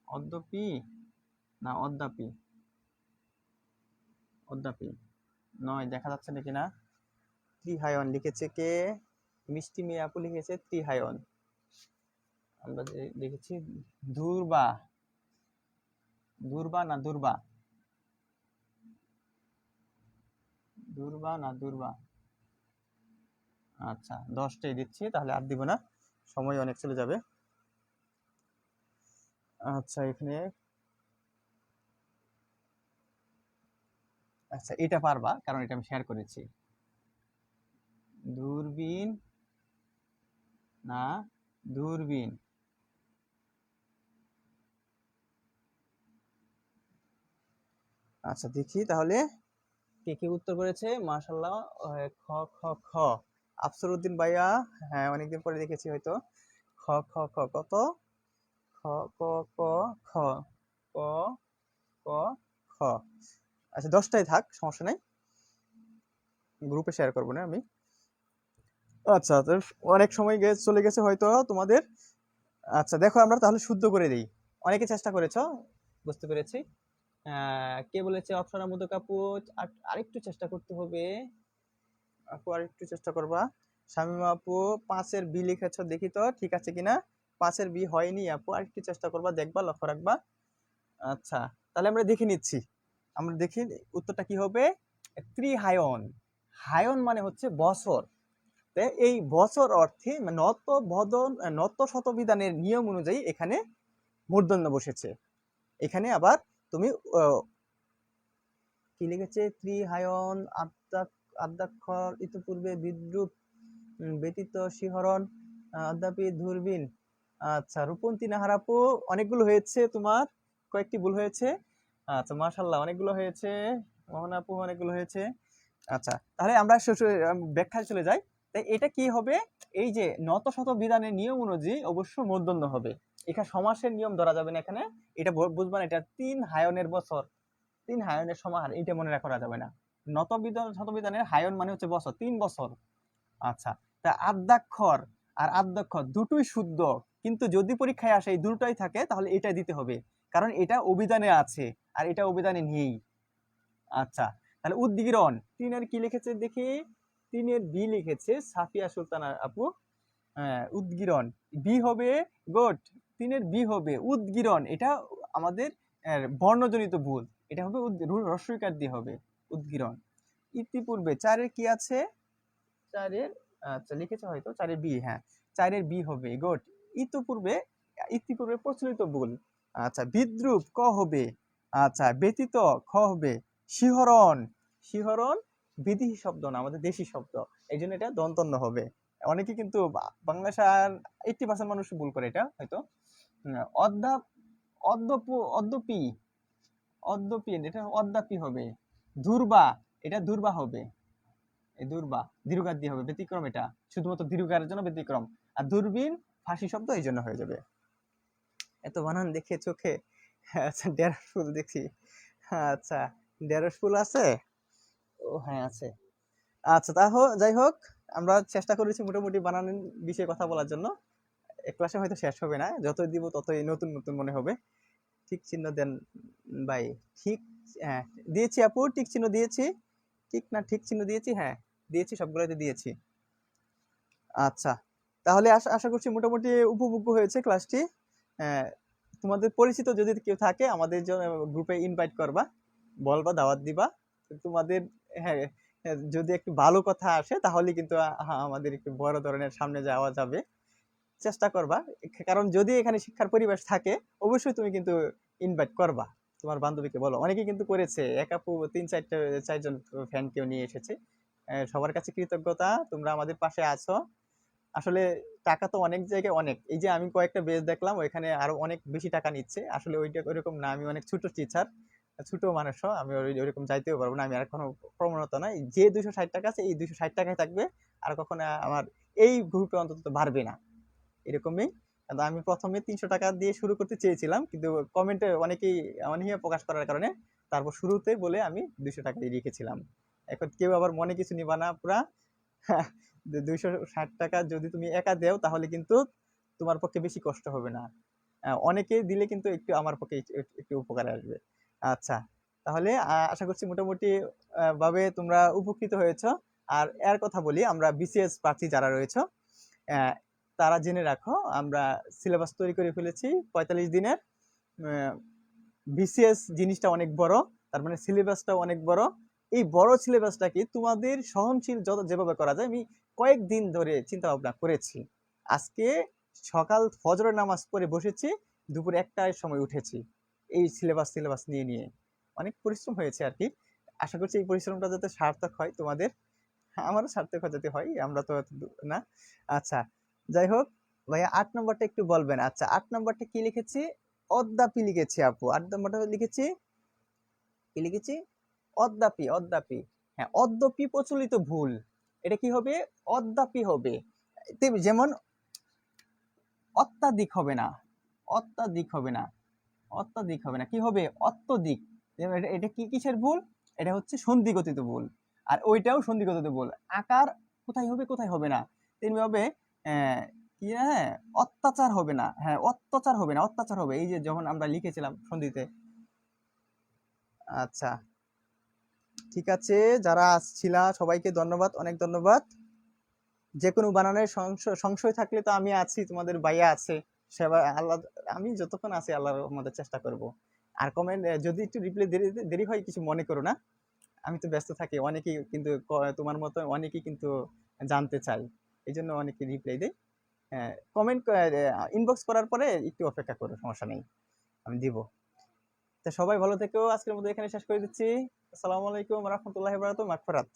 অদ্যপি না অদ্যাপি, অদ্যাপি নয়, দেখা যাচ্ছে নাকি না? ত্রিহায়ন লিখেছে কে? মিষ্টি মেয়ে আপু লিখেছে ত্রিহায়ন। আমরা লিখেছি দুর্বা, দুর্বা না দুর্বা, দুর্বা না দুর্বা। আচ্ছা, 10টাই দিচ্ছি, তাহলে আর দিব না, সময় অনেক চলে যাবে। আচ্ছা, এখানে, আচ্ছা এটা পারবা, কারণ এটা আমি শেয়ার করেছি। দূরবীন না দূরবীন। আচ্ছা, দেখি তাহলে কে কে উত্তর করেছে। মাশাআল্লাহ, খ খ খ, আফসর উদ্দিন ভাইয়া। হ্যাঁ, অনেকদিন পরে দেখেছি হয়তো। খ খ খ কত? খ ক ক খ, ক ক খ। আচ্ছা, 10টাই থাক, সমস্যা নাই, গ্রুপে শেয়ার করবো না আমি। আচ্ছা, তো অনেক সময় চলে গেছে হয়তো তোমাদের। আচ্ছা, দেখো আমরা তাহলে শুদ্ধ করে দিই। অনেকে চেষ্টা করেছো, বুঝতে পেরেছি। কে বলেছে অপশন মধ্যে আপু? আরেকটু চেষ্টা করতে হবে আপু, আরেকটু চেষ্টা করবা। শামিমা আপু 5-এর বি লিখেছো, দেখি তো ঠিক আছে কিনা। 5-এর বি হয়নি আপু, আরেকটু চেষ্টা করবা, দেখবা, লক্ষ্য রাখবা। আচ্ছা, তাহলে আমরা দেখে নিচ্ছি, আমরা দেখি উত্তরটা কি হবে। ত্রিহায়ন, হায়ন মানে হচ্ছে বছর। এই বছর অর্থে নত বদন, নত শতবিধানের নিয়ম অনুযায়ী এখানে মূর্ধন্য বসেছে। এখানে আবার তুমি কি লিখেছে? ত্রিহায়ন, আদ্যাক্ষর, ইতিপূর্বে, বিদ্রুপ, ব্যতীত, শিহরণ, অদ্যাপি, দূরবীন। আচ্ছা, রূপন্তী নাহার আপু, অনেকগুলো হয়েছে তোমার, কয়েকটি ভুল হয়েছে। আচ্ছা, মাশাল্লাহ, অনেকগুলো হয়েছে। মোহন আপু, অনেকগুলো হয়েছে। আচ্ছা, তাহলে আমরা ব্যাখ্যায় চলে যাই। তাই এটা কি হবে? এই যে নত শত বিধানের নিয়ম অনুযায়ী অবশ্য মূর্ধন্য হবে। এখানে সমাসের নিয়ম ধরা যাবে না এখানে। এটা বুঝবেন, এটা 3 হায়নের বছর, 3 হায়নের সমাহার, এটা মনে রাখা যাবে না। নত বিধান শত বিধানের হায়ন মানে হচ্ছে বছর, 3 বছর। আচ্ছা, তা আদ্যাক্ষর আর আদ্যক্ষর দুটোই শুদ্ধ, কিন্তু যদি পরীক্ষায় আসে এই দুটোই থাকে তাহলে এটা দিতে হবে, কারণ এটা অভিধানে আছে আর এটা অভিধানে নেই। আচ্ছা, তাহলে উদ্গীরণ 3 এর কি লিখেছে দেখি? 3 এর বি লিখেছে সাফিয়া সুলতানা আপু। হ্যাঁ, উদ্গীরণ বি হবে। গুড, 3 এর বি হবে উদ্গীরণ। এটা আমাদের বর্ণজনিত ভুল, এটা হবে হ্রস্বইকার দিয়ে হবে উদ্গীরণ। ইতিপূর্বে 4 এর কি আছে? 4 এর, আচ্ছা লিখেছে হয়তো 4 এর বি, হ্যাঁ 4 এর বি হবে। গুড। ইতিপূর্বে, ইতিপূর্বে প্রচলিত ভুল। আচ্ছা, বিদ্রূপ ক হবে। আচ্ছা, ব্যতীত খ হবে। শিহরণ, শিহরণ বিদেশি শব্দ না, আমাদের দেশি শব্দ, এই জন্য এটা দন্তন্য হবে। অনেকে কিন্তু বাংলা ভাষার 80% মানুষ ভুল করে এটা হয়তো। অদ্যাপ, অদ্যপ, অদ্যপি, অদ্যপি এটা অদ্যাপি হবে। দুর্বা, এটা দুর্বা হবে। এই দুর্বা দীর্ঘার দিয়ে হবে, ব্যতিক্রম, এটা শুধুমাত্র দীর্ঘার জন্য ব্যতিক্রম। আর দূরবীন ফাঁসি শব্দ, এই জন্য হয়ে যাবে। এত বানান দেখে চোখে। আচ্ছা, ঢেঁড়স ফুল দেখছি। আচ্ছা, ঢেঁড়স ফুল আছে? ও হ্যাঁ আছে। আচ্ছা, যাই হোক, আমরা চেষ্টা করেছি মোটামুটি বানানের বিষয়ে কথা বলার জন্য। এক ক্লাসে হয়তো শেষ হবে না, যতই দিব ততই নতুন নতুন মনে হবে। ঠিক চিহ্ন দেন ভাই। ঠিক, হ্যাঁ দিয়েছি আপু, ঠিক চিহ্ন দিয়েছি। ঠিক না ঠিক চিহ্ন দিয়েছি? হ্যাঁ দিয়েছি, সবগুলোতে দিয়েছি। আচ্ছা, তাহলে আশা করছি মোটামুটি উপভোগ্য হয়েছে ক্লাসটি। তোমাদের পরিচিত যদি কেউ থাকে আমাদের গ্রুপে ইনভাইট করবা, বলবা, দাওয়াত দিবা। তোমাদের, হ্যাঁ, যদি একটু ভালো কথা আসে তাহলে কিন্তু আমাদের একটু বড় ধরনের সামনে যাওয়া যাবে। চেষ্টা করবা, কারণ যদি এখানে শিক্ষার পরিবেশ থাকে অবশ্যই তুমি কিন্তু ইনভাইট করবা। তোমার বান্ধবীকে বলো, অনেকে কিন্তু করেছে, এক আপু 3-4জন ফ্যানকেও নিয়ে এসেছে। সবার কাছে কৃতজ্ঞতা, তোমরা আমাদের পাশে আছো। আসলে টাকা তো অনেক জায়গায় অনেক, এই যে আমি কয়েকটা বেজ দেখলাম ওইখানে আরো অনেক বেশি টাকা নিচ্ছে। আসলে ওইটা ওইরকম না, আমি অনেক ছোট টিচার, ছোট মানুষ, আমি ওইরকম যাইতেও পারবো না। আমি আর কোনো প্রবণতা নাই, যে 260 টাকা আছে এই 260 টাকায় থাকবে, আর কখনো আমার এই গ্রুপে অন্তত বাড়বে না, এরকমই। কিন্তু আমি প্রথমে 300 টাকা দিয়ে শুরু করতে চেয়েছিলাম, কিন্তু কমেন্টে অনেকেই অনীহা প্রকাশ করার কারণে তারপর শুরুতে বলে আমি 200 টাকা দিয়ে রেখেছিলাম। এখন কেউ আবার মনে কিছু নিবা না, পুরা 260 টাকা যদি তুমি একা দেও তাহলে কিন্তু তোমার পক্ষে বেশি কষ্ট হবে না। অনেকে দিলে কিন্তু একটু আমার পক্ষে একটু উপকারে আসবে। আচ্ছা, তাহলে আশা করছি মোটামুটি ভাবে তোমরা উপকৃত হয়েছো। আর এর কথা বলি, আমরা বিসিএস প্রার্থী যারা রয়েছে তারা জেনে রাখো, আমরা সিলেবাস তৈরি করে ফেলেছি 45 দিনের। বিসিএস জিনিসটা অনেক বড়, তার মানে সিলেবাসটাও অনেক বড়। এই বড় সিলেবাসটা কি তোমাদের সহনশীল যেভাবে করা যায়, আমি কয়েকদিন ধরে চিন্তা ভাবনা করেছি। আজকে সকাল ফজরের নামাজ পড়ে বসেছি, দুপুর 1টার সময় উঠেছি এই সিলেবাস নিয়ে নিয়ে। অনেক পরিশ্রম হয়েছে আর কি। আশা করছি এই পরিশ্রমটা যাতে সার্থক হয় তোমাদের, আমারও সার্থক যাতে হয়, আমরা তো না। আচ্ছা, যাই হোক ভাইয়া, 8 নম্বরটা একটু বলবেন? আচ্ছা, 8 নম্বরটা কি লিখেছি? অদ্যাপি লিখেছি আপু। 8 নম্বরটা লিখেছি, কি লিখেছি? অদ্যাপি, অদ্যাপি। হ্যাঁ, অদ্যপি প্রচলিত ভুল, এটা কি হবে? অদ্যাপি হবে। যেমন অত্যাধিক হবে না, অত্যাধিক হবে না, অত্যাধিক হবে না, কি হবে? অত্যধিক। এটা কি কিসের ভুল? এটা হচ্ছে সন্ধিগতিত ভুল। আর ওইটাও সন্ধিগতিত ভুল। আকার কোথায় হবে কোথায় হবে না, তেমনি হবে কি, হ্যাঁ অত্যাচার হবে না, হ্যাঁ অত্যাচার হবে না, অত্যাচার হবে, এই যে যখন আমরা লিখেছিলাম সন্ধিতে। আচ্ছা, ঠিক আছে, যারা আসছিলা সবাইকে ধন্যবাদ, অনেক ধন্যবাদ। যে কোনো বানানের সংশয় থাকলে তো আমি আছি, তোমাদের ভাইয়া আছে, সেবা আল্লাহ, আমি যতক্ষণ আছি আল্লাহর রহমতে চেষ্টা করব। আর কমেন্ট যদি একটু রিপ্লাই দেরি হয় কিছু মনে করো না, আমি তো ব্যস্ত থাকি। অনেকেই কিন্তু তোমার মতো অনেকেই কিন্তু জানতে চাই, এই জন্য অনেকে রিপ্লাই দেয়। কমেন্ট ইনবক্স করার পরে একটু অপেক্ষা করো, সমস্যা নেই, আমি দিব। তো সবাই ভালো থেকো, আজকের মতো এখানে শেষ করে দিচ্ছি। আসসালামু আলাইকুম রহমতুল্লাহ বারাকাতুহু, মাগফিরাত।